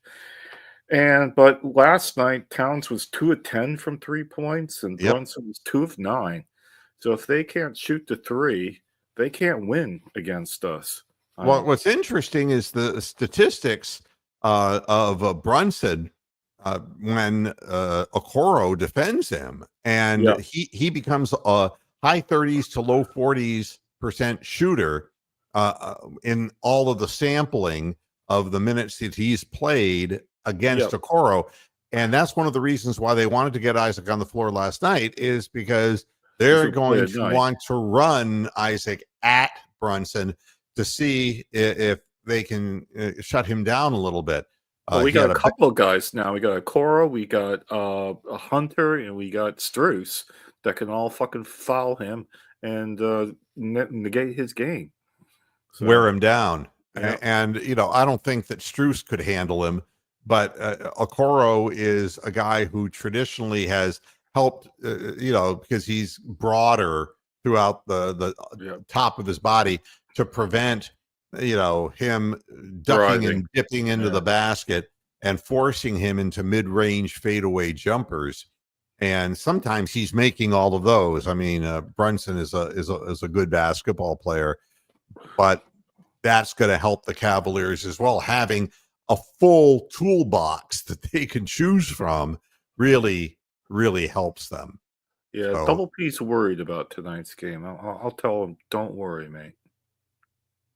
Speaker 2: But last night, Towns was 2 of 10 from 3 points, and Brunson was 2 of 9. So if they can't shoot the three, they can't win against us.
Speaker 1: Well, what's interesting is the statistics of Brunson when Okoro defends him, and he becomes a high 30s to low 40s% shooter in all of the sampling of the minutes that he's played against Okoro. And that's one of the reasons why they wanted to get Isaac on the floor last night, is because they're going to want to run Isaac at Brunson to see if they can shut him down a little bit.
Speaker 2: Well, we got a couple of guys now. We got Okoro, we got a Hunter, and we got Strus that can all fucking foul him and negate his game.
Speaker 1: So, wear him down. Yeah. And, I don't think that Strus could handle him, but Okoro is a guy who traditionally has helped, because he's broader throughout the top of his body to prevent, him ducking and dipping into the basket and forcing him into mid-range fadeaway jumpers. And sometimes he's making all of those. I mean, Brunson is a good basketball player, but that's going to help the Cavaliers as well. Having a full toolbox that they can choose from really, really helps them.
Speaker 2: Yeah, so, Double P's worried about tonight's game. I'll tell him, don't worry, mate.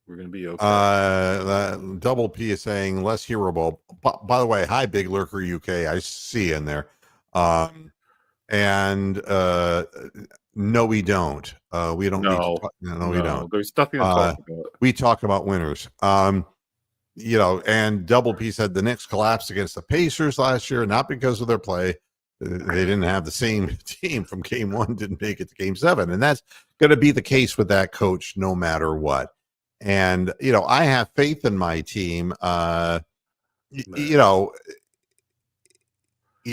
Speaker 2: We're going to be okay.
Speaker 1: Double P is saying less hearable. By the way, hi, Big Lurker UK. I see in there. No, we don't. We don't.
Speaker 2: No,
Speaker 1: we don't.
Speaker 2: There's nothing to talk about.
Speaker 1: We talk about winners. And Double P said the Knicks collapsed against the Pacers last year, not because of their play. They didn't have the same team from game 1, didn't make it to game 7. And that's going to be the case with that coach no matter what. And, I have faith in my team. You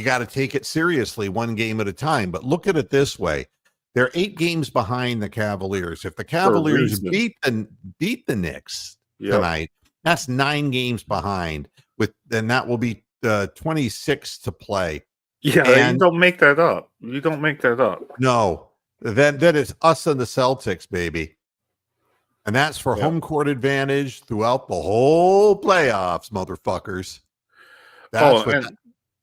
Speaker 1: got to take it seriously one game at a time. But look at it this way. They're 8 games behind the Cavaliers. If the Cavaliers beat the Knicks tonight, that's 9 games behind. Then that will be 26 to play.
Speaker 2: Yeah, and you don't make that up.
Speaker 1: No. Then it's us and the Celtics, baby. And that's for home court advantage throughout the whole playoffs, motherfuckers. That's what that's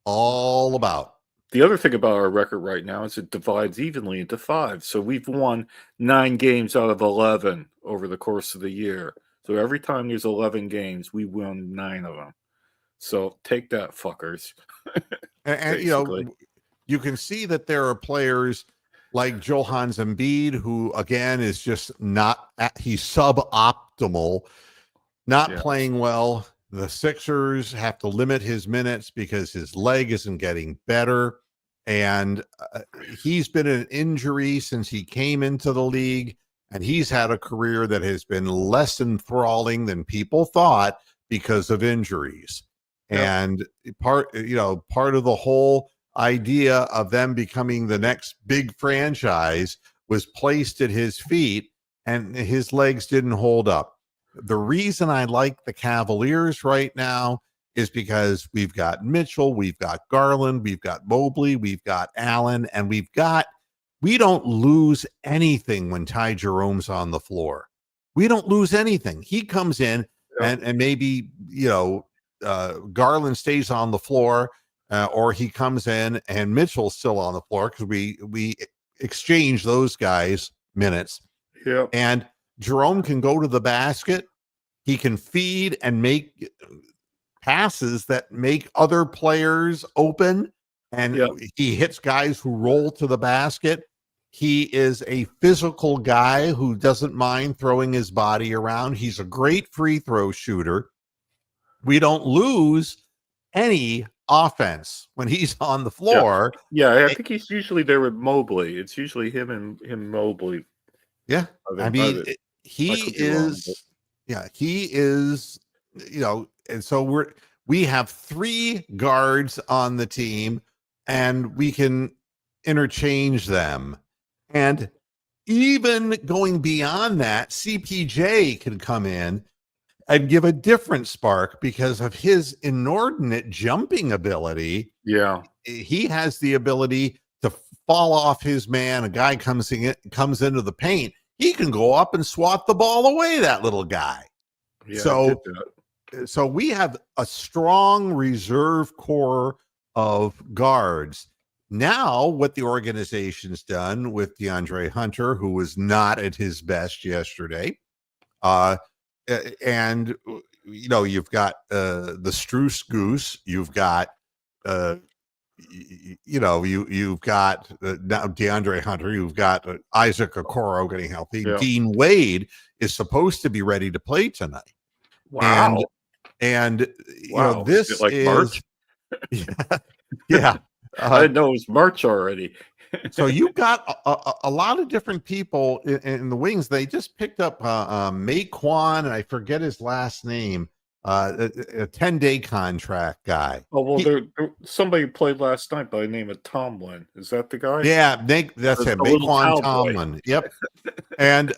Speaker 1: all about.
Speaker 2: The other thing about our record right now is it divides evenly into 5. So we've won 9 games out of 11 over the course of the year. So every time there's 11 games, we win 9 of them. So take that, fuckers.
Speaker 1: and you can see that there are players like Johannes Embiid, who again is just he's suboptimal, not playing well. The Sixers have to limit his minutes because his leg isn't getting better. And he's been an injury since he came into the league. And he's had a career that has been less enthralling than people thought because of injuries. And part of the whole idea of them becoming the next big franchise was placed at his feet, and his legs didn't hold up. The reason I like the Cavaliers right now is because we've got Mitchell, we've got Garland, we've got Mobley, we've got Allen, and we don't lose anything when Ty Jerome's on the floor. We don't lose anything. He comes in and maybe, Garland stays on the floor, or he comes in and Mitchell's still on the floor because we exchange those guys minutes.
Speaker 2: Yeah.
Speaker 1: And Jerome can go to the basket. He can feed and make passes that make other players open. And he hits guys who roll to the basket. He is a physical guy who doesn't mind throwing his body around. He's a great free throw shooter. We don't lose any offense when he's on the floor.
Speaker 2: Yeah, I think he's usually there with Mobley. It's usually him and Mobley.
Speaker 1: Yeah, I mean, he is. And so we have 3 guards on the team, and we can interchange them. And even going beyond that, CPJ can come in and give a different spark because of his inordinate jumping ability.
Speaker 2: Yeah.
Speaker 1: He has the ability to fall off his man, a guy comes into the paint, he can go up and swat the ball away, that little guy.
Speaker 2: Yeah,
Speaker 1: so we have a strong reserve core of guards. Now, what the organization's done with DeAndre Hunter, who was not at his best yesterday, and you've got the Strus Goose, you've got you've got now DeAndre Hunter, you've got Isaac Okoro getting healthy.
Speaker 2: Yeah.
Speaker 1: Dean Wade is supposed to be ready to play tonight.
Speaker 2: Wow.
Speaker 1: And
Speaker 2: wow.
Speaker 1: This
Speaker 2: is it like
Speaker 1: is
Speaker 2: March?
Speaker 1: yeah.
Speaker 2: I didn't know it was March already.
Speaker 1: So you've got a lot of different people in the wings. They just picked up Maquan, and I forget his last name, a 10-day contract guy.
Speaker 2: Oh, well, somebody played last night by the name of Tomlin. Is that the guy?
Speaker 1: Yeah, that's him, Maquan Tomlin. Yep. And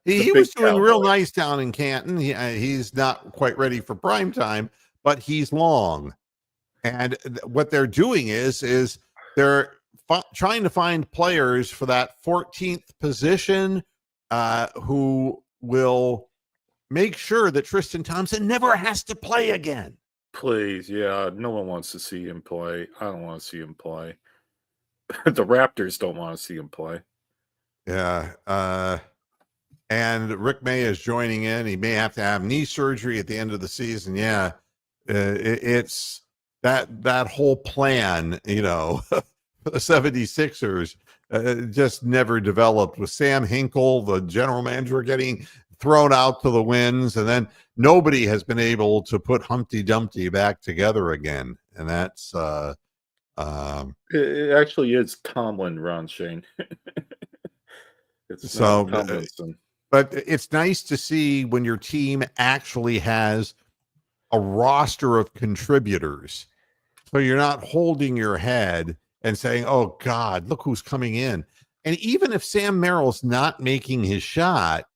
Speaker 1: he was doing real nice down in Canton. He's not quite ready for prime time, but he's long. And what they're doing is they're trying to find players for that 14th position who will make sure that Tristan Thompson never has to play again.
Speaker 2: Please, yeah. No one wants to see him play. I don't want to see him play. The Raptors don't want to see him play.
Speaker 1: Yeah. And Rick May is joining in. He may have to have knee surgery at the end of the season. Yeah. It's that whole plan, the 76ers just never developed, with Sam Hinkle, the general manager, getting thrown out to the winds, and then nobody has been able to put Humpty Dumpty back together again. And that's
Speaker 2: it actually is Tomlin, Ron Shane. It's not Tomlinson.
Speaker 1: But it's nice to see when your team actually has a roster of contributors, so you're not holding your head and saying, oh God, look who's coming in. And even if Sam Merrill's not making his shot,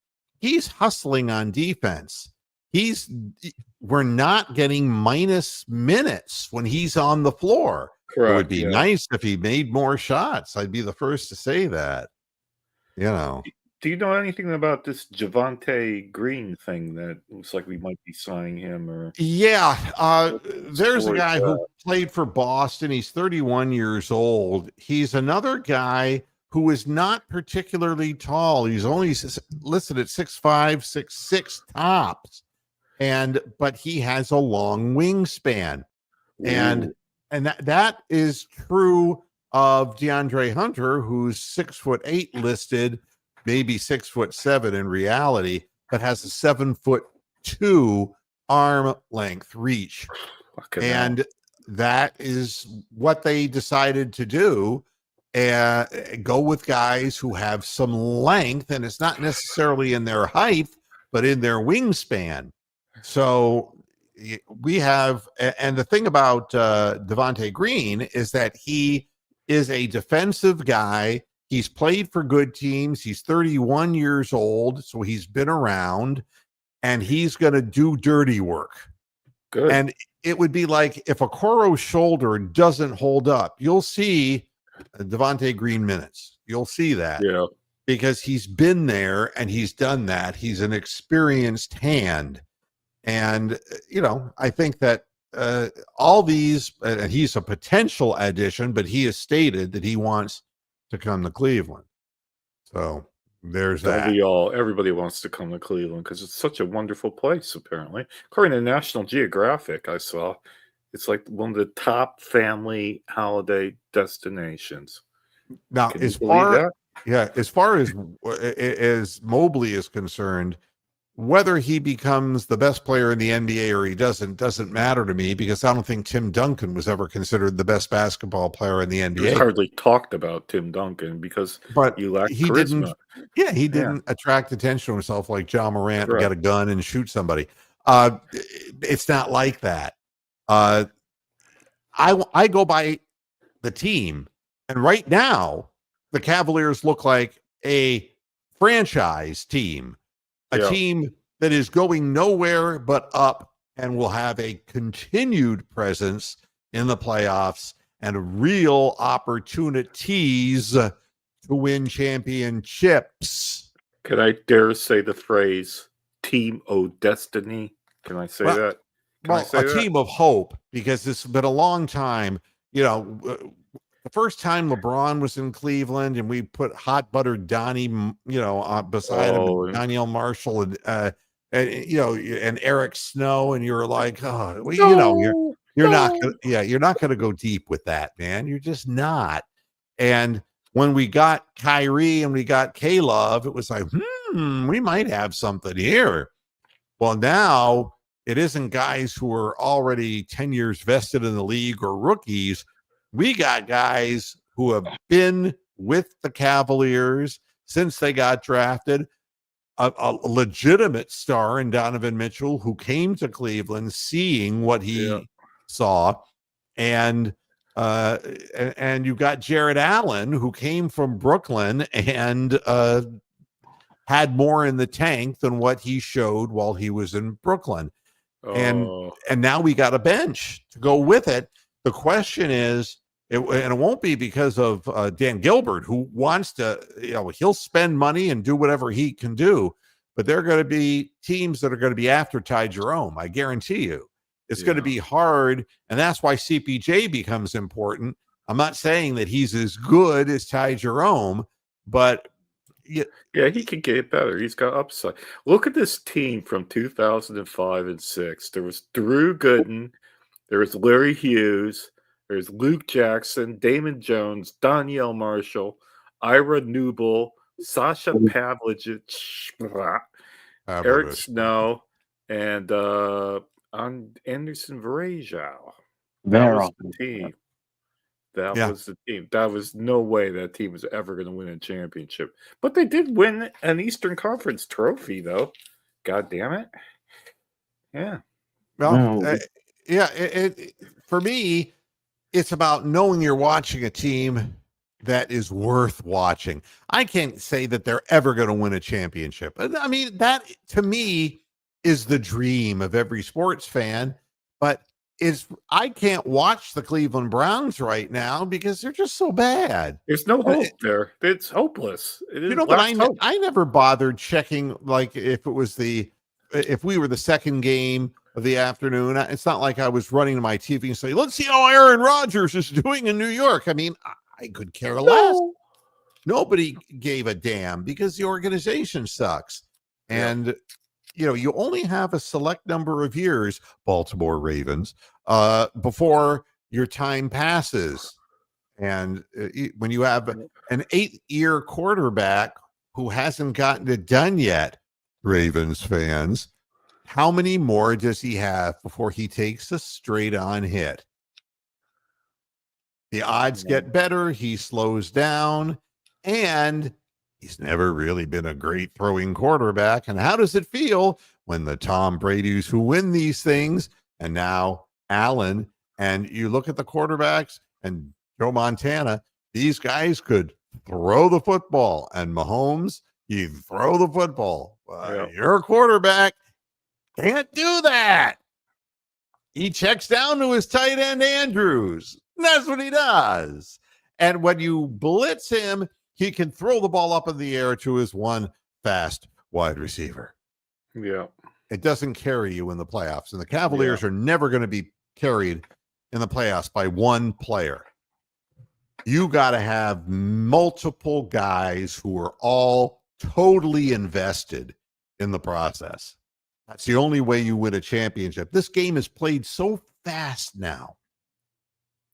Speaker 1: he's hustling on defense. We're not getting minus minutes when he's on the floor. Correct, it would be nice if he made more shots. I'd be the first to say that.
Speaker 2: Do you know anything about this Javonte Green thing that looks like we might be signing him? Or
Speaker 1: there's a guy who played for Boston. He's 31 years old. He's another guy who is not particularly tall. He's only listed at 6'5", 6'6" tops, but he has a long wingspan. Ooh. And that is true of DeAndre Hunter, who's 6'8" listed, maybe 6'7" in reality, but has a 7'2" arm length reach. And that is what they decided to do. Go with guys who have some length, and it's not necessarily in their height, but in their wingspan. So we have, and the thing about Javonte Green is that he is a defensive guy. He's played for good teams. He's 31 years old, so he's been around, and he's going to do dirty work.
Speaker 2: Good.
Speaker 1: And it would be like if Okoro's shoulder doesn't hold up, you'll see Javonte Green minutes. You'll see that.
Speaker 2: Yeah.
Speaker 1: Because he's been there and he's done that. He's an experienced hand. And, I think that all these, and he's a potential addition, but he has stated that he wants to come to Cleveland. So there's that.
Speaker 2: Everybody wants to come to Cleveland because it's such a wonderful place, apparently. According to National Geographic, I saw it's like one of the top family holiday destinations.
Speaker 1: Now, as far as Mobley is concerned, whether he becomes the best player in the NBA or he doesn't matter to me, because I don't think Tim Duncan was ever considered the best basketball player in the NBA.
Speaker 2: He hardly talked about Tim Duncan because he lacked charisma.
Speaker 1: He didn't attract attention to himself like John Morant and get a gun and shoot somebody. It's not like that. I go by the team, and right now the Cavaliers look like a franchise team. A team that is going nowhere but up and will have a continued presence in the playoffs and real opportunities to win championships.
Speaker 2: Can I dare say the phrase "Team O Destiny"? Can I say that?
Speaker 1: Team of hope, because it's been a long time. The first time LeBron was in Cleveland and we put hot buttered Donnie, beside him, Danielle Marshall, and Eric Snow, and you're like, you're not going to go deep with that, man. You're just not. And when we got Kyrie and we got K-Love, it was like, we might have something here. Well, now it isn't guys who are already 10 years vested in the league or rookies. We got guys who have been with the Cavaliers since they got drafted, a legitimate star in Donovan Mitchell who came to Cleveland seeing what he saw. And you got Jared Allen, who came from Brooklyn and had more in the tank than what he showed while he was in Brooklyn. And now we got a bench to go with it. The question is, and it won't be because of Dan Gilbert, who wants to, he'll spend money and do whatever he can do, but there are going to be teams that are going to be after Ty Jerome. I guarantee you. It's going to be hard, and that's why CPJ becomes important. I'm not saying that he's as good as Ty Jerome, but
Speaker 2: he could get better. He's got upside. Look at this team from 2005 and 6. There was Drew Gooden, there was Larry Hughes, there's Luke Jackson, Damon Jones, Danielle Marshall, Ira Newble, Sasha Pavlovich, Eric Snow, and Anderson Varejao. That was the team. Was the team. That was no way that team was ever going to win a championship. But they did win an Eastern Conference trophy, though. God damn it. Yeah.
Speaker 1: Well, for me, it's about knowing you're watching a team that is worth watching. I can't say that they're ever going to win a championship. I mean, that to me is the dream of every sports fan, but I can't watch the Cleveland Browns right now because they're just so bad.
Speaker 2: There's no hope there. It's hopeless.
Speaker 1: But I never bothered checking, like, if we were the second game of the afternoon. It's not like I was running to my TV and saying, let's see how Aaron Rodgers is doing in New York. I mean, I could care less. Nobody gave a damn because the organization sucks. And you only have a select number of years, Baltimore Ravens, before your time passes. And when you have an 8-year quarterback who hasn't gotten it done yet, Ravens fans, how many more does he have before he takes a straight-on hit? The odds get better. He slows down, and he's never really been a great throwing quarterback. And how does it feel when the Tom Brady's who win these things, and now Allen, and you look at the quarterbacks and Joe Montana, these guys could throw the football, and Mahomes, you throw the football. You're a quarterback. Can't do that. He checks down to his tight end Andrews. And that's what he does. And when you blitz him, he can throw the ball up in the air to his one fast wide receiver.
Speaker 2: Yeah.
Speaker 1: It doesn't carry you in the playoffs. And the Cavaliers are never going to be carried in the playoffs by one player. You got to have multiple guys who are all totally invested in the process. That's the only way you win a championship. This game is played so fast now.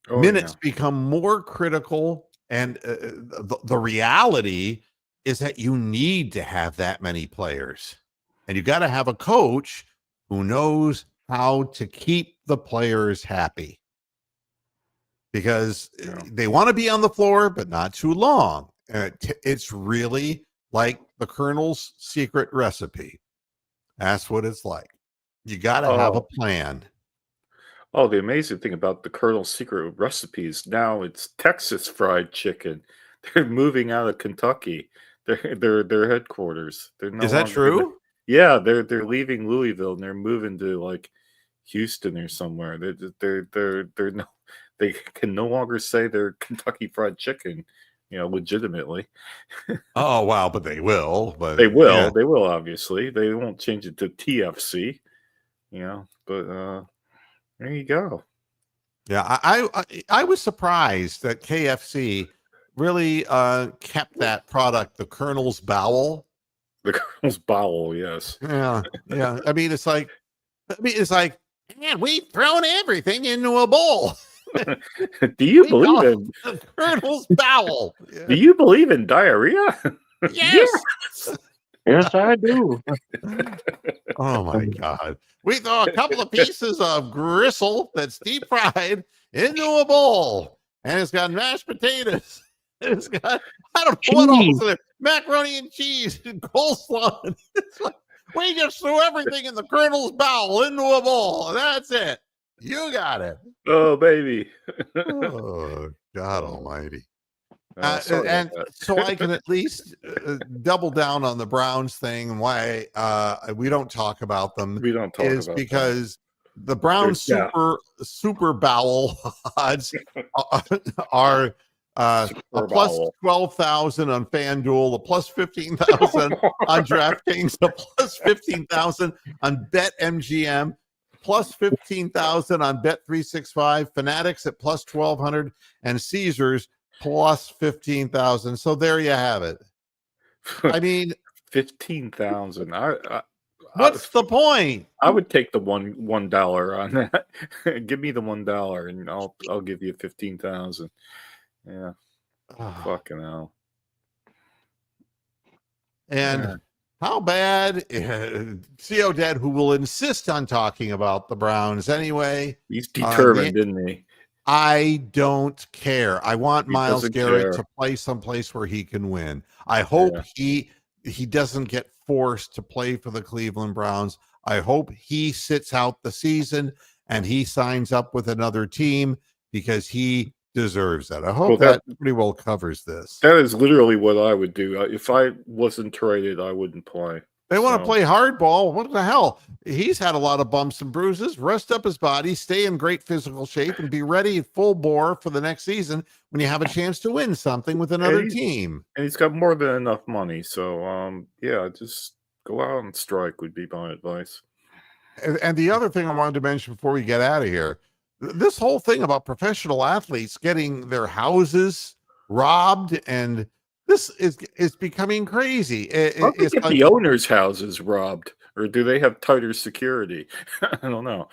Speaker 1: Minutes become more critical. And the reality is that you need to have that many players. And you got to have a coach who knows how to keep the players happy. Because they want to be on the floor, but not too long. It's really like the Colonel's secret recipe. That's what it's like. You got to have a plan.
Speaker 2: Oh, the amazing thing about the Colonel's secret recipe is now it's Texas fried chicken. They're moving out of Kentucky. Their headquarters.
Speaker 1: Is that true?
Speaker 2: Yeah, they're leaving Louisville and they're moving to like Houston or somewhere. they can no longer say they're Kentucky Fried Chicken, legitimately.
Speaker 1: Oh wow, but they will. But
Speaker 2: They will.
Speaker 1: yeah,
Speaker 2: They will, obviously. They won't change it to TFC, but there you go.
Speaker 1: yeah. I was surprised that KFC really kept that product, the Colonel's Bowel.
Speaker 2: The Colonel's Bowel, yes.
Speaker 1: Yeah, yeah. I mean, it's like, man, we've thrown everything into a bowl.
Speaker 2: Do you believe in
Speaker 1: the Colonel's Bowel? Yeah.
Speaker 2: Do you believe in diarrhea?
Speaker 1: Yes.
Speaker 3: Yes, I do.
Speaker 1: Oh my God. We throw a couple of pieces of gristle that's deep fried into a bowl, and it's got mashed potatoes. It's got, I don't know what else in there. Macaroni and cheese and coleslaw. It's like, we just threw everything in the Colonel's Bowel into a bowl. That's it. You got it.
Speaker 2: Oh, baby.
Speaker 1: Oh, God almighty.
Speaker 2: Sorry
Speaker 1: And
Speaker 2: about that.
Speaker 1: so I can at least double down on the Browns thing and why we don't talk about them
Speaker 2: We don't talk
Speaker 1: is
Speaker 2: about
Speaker 1: because the Browns
Speaker 2: Yeah.
Speaker 1: super bowel odds are a
Speaker 2: Super
Speaker 1: plus
Speaker 2: Bowl.
Speaker 1: 12,000 on FanDuel, a plus 15,000 on DraftKings, a plus 15,000 on BetMGM, plus 15,000 on Bet365, Fanatics at plus 1,200, and Caesars plus 15,000. So there you have it. I mean,
Speaker 2: 15,000.
Speaker 1: what's the point?
Speaker 2: I would take the $1 on that. Give me the $1 and I'll give you 15,000. Yeah. Fucking hell.
Speaker 1: And
Speaker 2: Yeah.
Speaker 1: how bad CO Dead, who will insist on talking about the Browns anyway.
Speaker 2: He's determined, isn't he?
Speaker 1: I don't care. I want Myles
Speaker 2: doesn't
Speaker 1: Garrett
Speaker 2: care.
Speaker 1: to play someplace where he can win. I hope he doesn't get forced to play for the Cleveland Browns. I hope he sits out the season and he signs up with another team because he deserves that. I hope that pretty well covers this.
Speaker 2: That is literally what I would do. If I wasn't traded, I wouldn't play.
Speaker 1: They want to play hardball. What the hell? He's had a lot of bumps and bruises. Rest up his body, stay in great physical shape, and be ready full bore for the next season when you have a chance to win something with another team.
Speaker 2: And he's got more than enough money. So, just go out and strike would be my advice.
Speaker 1: And the other thing I wanted to mention before we get out of here, this whole thing about professional athletes getting their houses robbed, and this is becoming crazy.
Speaker 2: It's like the owners' houses robbed, or do they have tighter security? I don't know.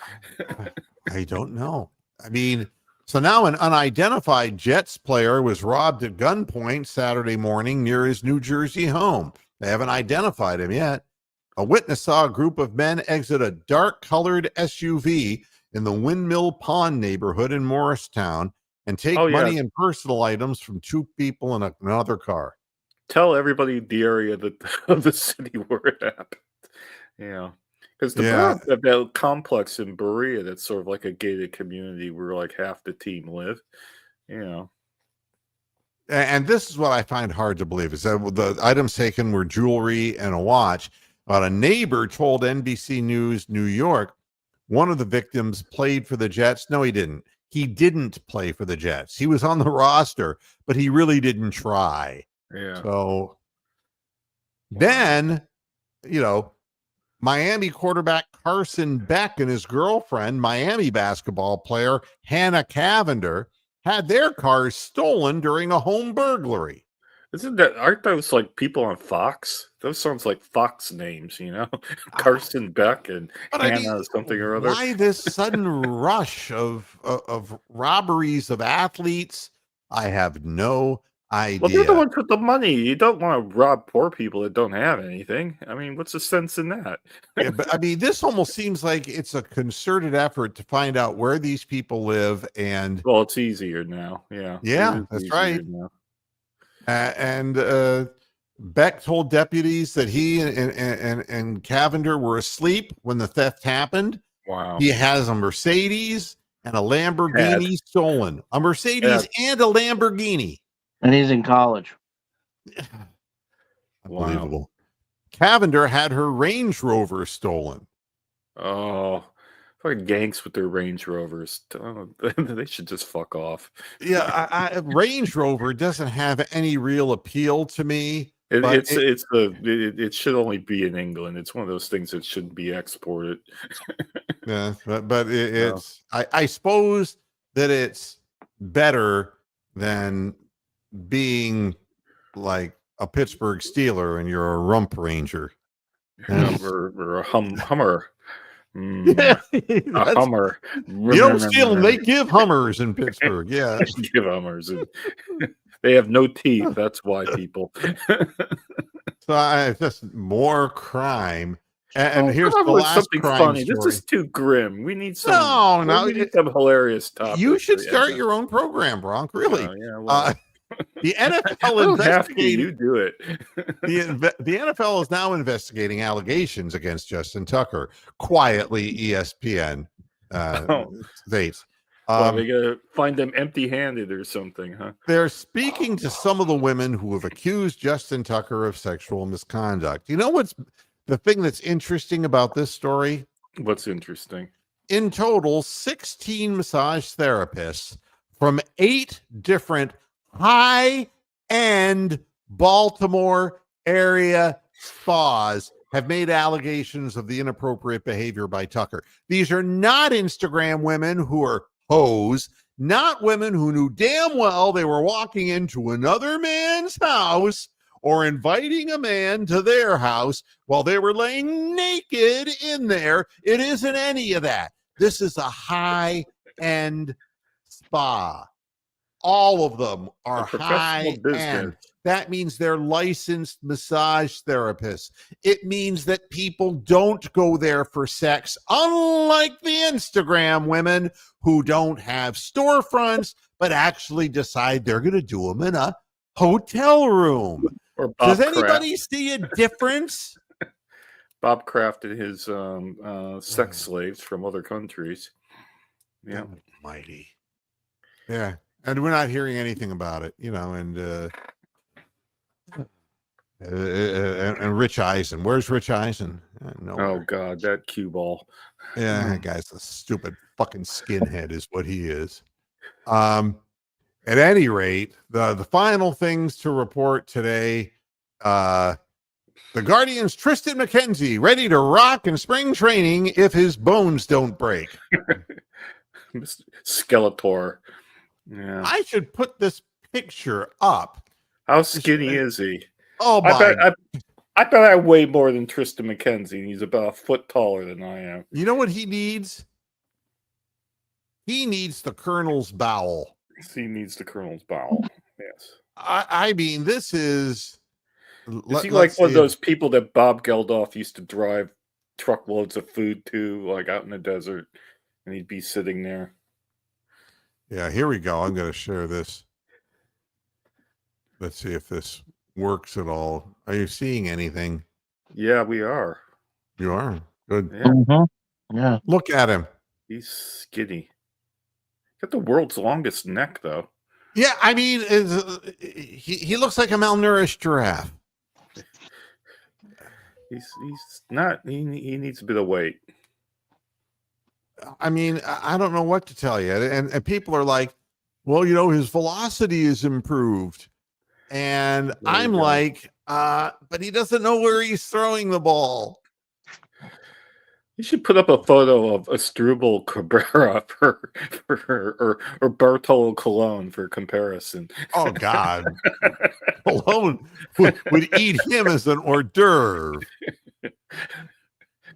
Speaker 1: I don't know. I mean, so now an unidentified Jets player was robbed at gunpoint Saturday morning near his New Jersey home. They haven't identified him yet. A witness saw a group of men exit a dark-colored SUV in the Windmill Pond neighborhood in Morristown and take money and personal items from two people in another car.
Speaker 2: Tell everybody the area of the city where it happened. Yeah. Because the Browns have that complex in Berea that's sort of like a gated community where like half the team live.
Speaker 1: And this is what I find hard to believe is that the items taken were jewelry and a watch. But a neighbor told NBC News New York one of the victims played for the Jets. No, he didn't. He didn't play for the Jets. He was on the roster, but he really didn't try.
Speaker 2: Yeah.
Speaker 1: So then, Miami quarterback Carson Beck and his girlfriend, Miami basketball player Hannah Cavender, had their cars stolen during a home burglary.
Speaker 2: Aren't those like people on Fox? Those sounds like Fox names, Carson Beck and Hannah something or other.
Speaker 1: Why this sudden rush of robberies of athletes? I have no idea.
Speaker 2: Well, they're the ones with the money. You don't want to rob poor people that don't have anything. I mean, what's the sense in that?
Speaker 1: Yeah, but I mean, this almost seems like it's a concerted effort to find out where these people live. And
Speaker 2: well, it's easier now. Yeah,
Speaker 1: that's right. And Beck told deputies that he and Cavender were asleep when the theft happened.
Speaker 2: Wow.
Speaker 1: He has a Mercedes and a Lamborghini stolen. A Mercedes and a Lamborghini.
Speaker 3: And he's in college.
Speaker 1: Unbelievable. Wow. Cavender had her Range Rover stolen.
Speaker 2: Oh, Fucking gangs with their Range Rovers. They should just fuck off.
Speaker 1: Yeah, Range Rover doesn't have any real appeal to me.
Speaker 2: It should only be in England. It's one of those things that shouldn't be exported.
Speaker 1: Yeah, but it's I suppose that it's better than being like a Pittsburgh Steeler and you're a Rump Ranger.
Speaker 2: Or a Hummer.
Speaker 1: Yeah,
Speaker 2: A Hummer.
Speaker 1: You don't steal them; they give Hummers in Pittsburgh. Yeah,
Speaker 2: they give Hummers. They have no teeth. That's why people.
Speaker 1: So just more crime. And here's the last
Speaker 2: something
Speaker 1: crime
Speaker 2: funny.
Speaker 1: story.
Speaker 2: This is too grim. We need some. We need some hilarious topics.
Speaker 1: You should start your own program, Bronk. Really?
Speaker 2: Well,
Speaker 1: the NFL investigating.
Speaker 2: You do it.
Speaker 1: the NFL is now investigating allegations against Justin Tucker. Quietly, ESPN states.
Speaker 2: They gotta find them empty-handed or something, huh?
Speaker 1: They're speaking to some of the women who have accused Justin Tucker of sexual misconduct. You know what's the thing that's interesting about this story?
Speaker 2: What's interesting?
Speaker 1: In total, 16 massage therapists from 8 different high-end Baltimore area spas have made allegations of the inappropriate behavior by Tucker. These are not Instagram women who are hoes, not women who knew damn well they were walking into another man's house or inviting a man to their house while they were laying naked in there. It isn't any of that. This is a high-end spa. All of them are high-end. That means they're licensed massage therapists. It means that people don't go there for sex, unlike the Instagram women who don't have storefronts, but actually decide they're going to do them in a hotel room. Does anybody see a difference?
Speaker 2: Bob Kraft and his sex slaves from other countries. Yeah.
Speaker 1: Mighty. Yeah. And we're not hearing anything about it, and Rich Eisen. Where's Rich Eisen?
Speaker 2: Oh, God, that cue ball.
Speaker 1: Yeah, that guy's a stupid fucking skinhead is what he is. At any rate, the final things to report today, the Guardians' Tristan McKenzie ready to rock in spring training if his bones don't break.
Speaker 2: Skeletor. Yeah.
Speaker 1: I should put this picture up.
Speaker 2: How skinny is he?
Speaker 1: Oh,
Speaker 2: I bet I weigh more than Tristan McKenzie, and he's about a foot taller than I am.
Speaker 1: You know what he needs? He needs the Colonel's bowel.
Speaker 2: He needs the Colonel's bowel. Yes.
Speaker 1: I mean, this is.
Speaker 2: Is he like one of those people that Bob Geldof used to drive truckloads of food to, like out in the desert, and he'd be sitting there?
Speaker 1: Yeah, here we go. I'm going to share this. Let's see if this works at all. Are you seeing anything?
Speaker 2: Yeah, we are.
Speaker 1: You are? Good.
Speaker 2: Yeah.
Speaker 3: Mm-hmm. Yeah.
Speaker 1: Look at him.
Speaker 2: He's skinny. Got the world's longest neck, though.
Speaker 1: Yeah, I mean, he looks like a malnourished giraffe.
Speaker 2: He's not. He needs a bit of weight.
Speaker 1: I mean, I don't know what to tell you. And people are like, well, his velocity is improved. And I'm like, but he doesn't know where he's throwing the ball.
Speaker 2: You should put up a photo of Asdrubal Cabrera or Bartolo Colon for comparison.
Speaker 1: Oh, God. Colon would eat him as an hors d'oeuvre.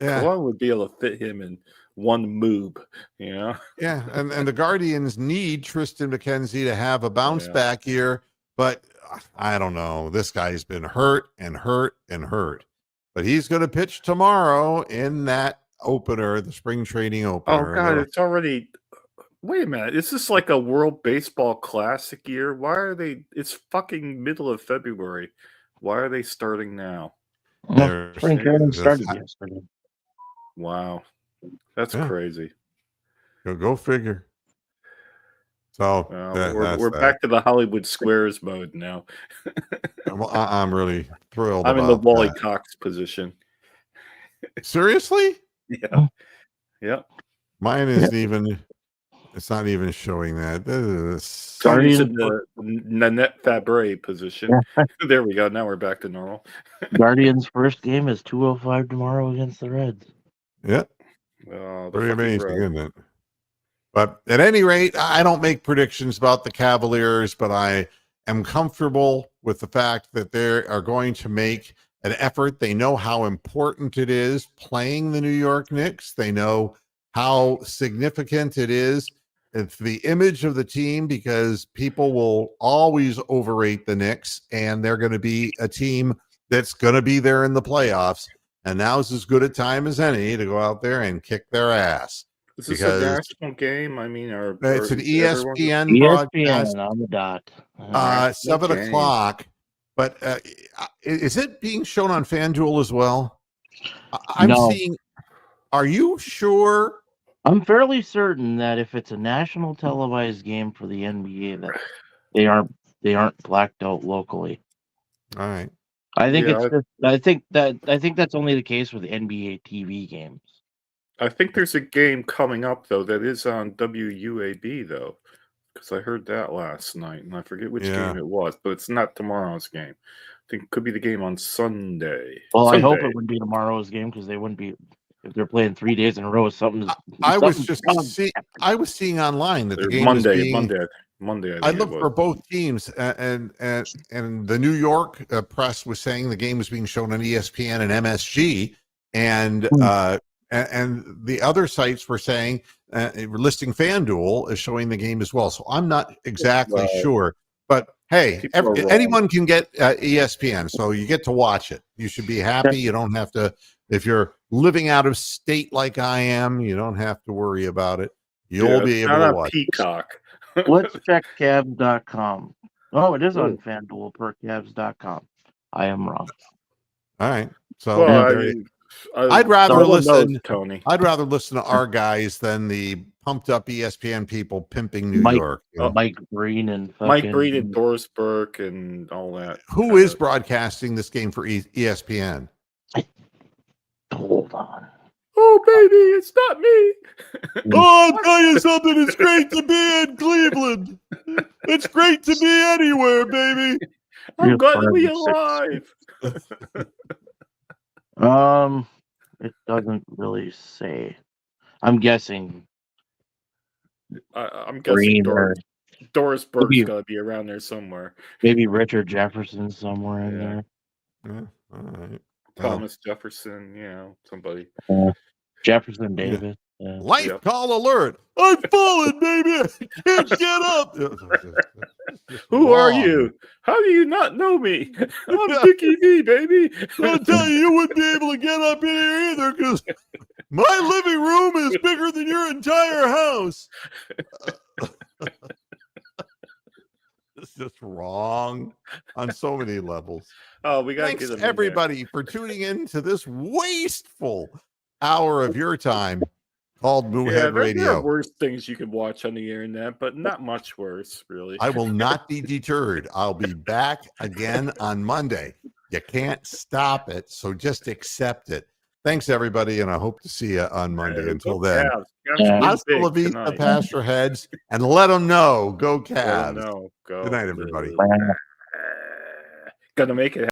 Speaker 2: Yeah. Colon would be able to fit him in one moob,
Speaker 1: Yeah, and the Guardians need Tristan McKenzie to have a bounce back year, but I don't know. This guy's been hurt and hurt and hurt, but he's going to pitch tomorrow in that opener, the spring training opener.
Speaker 2: Oh, God, it's already. Wait a minute. Is this like a World Baseball Classic year? Why are they? It's fucking middle of February. Why are they starting now?
Speaker 3: Spring training started yesterday.
Speaker 2: Wow. That's crazy.
Speaker 1: Go figure. So
Speaker 2: we're back to the Hollywood Squares mode now.
Speaker 1: I'm really thrilled.
Speaker 2: I'm in the Wally Cox position.
Speaker 1: Seriously?
Speaker 2: Yeah. Yeah.
Speaker 1: Mine isn't even. It's not even showing that.
Speaker 2: Tony's in the Nanette Fabre position. There we go. Now we're back to normal.
Speaker 3: Guardians' first game is 2:05 tomorrow against the Reds.
Speaker 1: Yep. Pretty amazing, isn't it? But at any rate, I don't make predictions about the Cavaliers, but I am comfortable with the fact that they are going to make an effort. They know how important it is playing the New York Knicks. They know how significant it is. It's the image of the team, because people will always overrate the Knicks, and they're going to be a team that's going to be there in the playoffs. And now's as good a time as any to go out there and kick their ass.
Speaker 2: Is this a national game? I mean,
Speaker 1: it's an ESPN broadcast
Speaker 3: on the dot.
Speaker 1: 7 o'clock. But is it being shown on FanDuel as well? I'm seeing. Are you sure?
Speaker 3: I'm fairly certain that if it's a national televised game for the NBA, that they aren't blacked out locally.
Speaker 1: All right.
Speaker 3: I think I think that's only the case with NBA TV games.
Speaker 2: I think there's a game coming up though that is on WUAB though, because I heard that last night and I forget which game it was, but it's not tomorrow's game. I think it could be the game on Sunday.
Speaker 3: Well, I hope it wouldn't be tomorrow's game, because they wouldn't be, if they're playing 3 days in a row. I
Speaker 1: was seeing online that the game
Speaker 2: Monday.
Speaker 1: I looked for both teams, and the New York press was saying the game was being shown on ESPN and MSG, and the other sites were saying listing FanDuel is showing the game as well. So I'm not exactly sure, but hey, anyone can get ESPN, so you get to watch it. You should be happy. You don't have to. If you're living out of state like I am, you don't have to worry about it. You'll be able to watch
Speaker 2: Peacock.
Speaker 3: Let's check Cavs.com. Oh, it is on FanDuel per Cavs.com. I am wrong.
Speaker 1: All right. So I'd rather listen,
Speaker 2: Tony.
Speaker 1: I'd rather listen to our guys than the pumped up ESPN people pimping New York.
Speaker 3: Mike Breen and
Speaker 2: Doris Burke and all that.
Speaker 1: Who is broadcasting this game for ESPN?
Speaker 3: Hold on.
Speaker 2: Oh, baby, it's not me.
Speaker 1: Oh, I'll tell you something. It's great to be in Cleveland. It's great to be anywhere, baby.
Speaker 2: I'm glad to be alive.
Speaker 3: It doesn't really say. I'm guessing.
Speaker 2: I'm guessing Doris Burke's got to be around there somewhere.
Speaker 3: Maybe Richard Jefferson somewhere in there.
Speaker 1: Yeah. All right.
Speaker 2: Thomas Jefferson, somebody.
Speaker 3: Jefferson Davis.
Speaker 1: Life call alert. I'm falling, baby. I can't get up.
Speaker 2: Who are you? How do you not know me? I'm Dickie V, baby.
Speaker 1: I'll tell you wouldn't be able to get up in here either, because my living room is bigger than your entire house. It's just wrong on so many levels.
Speaker 2: Oh, we got to
Speaker 1: Thanks everybody for tuning in to this wasteful hour of your time called Moohead Radio.
Speaker 2: There are worse things you can watch on the internet, but not much worse, really.
Speaker 1: I will not be deterred. I'll be back again on Monday. You can't stop it, so just accept it. Thanks, everybody, and I hope to see you on Monday. Until then, hasta la vista, pass your heads, and let them know. Go Cavs. Good night, everybody.
Speaker 2: Gonna make it.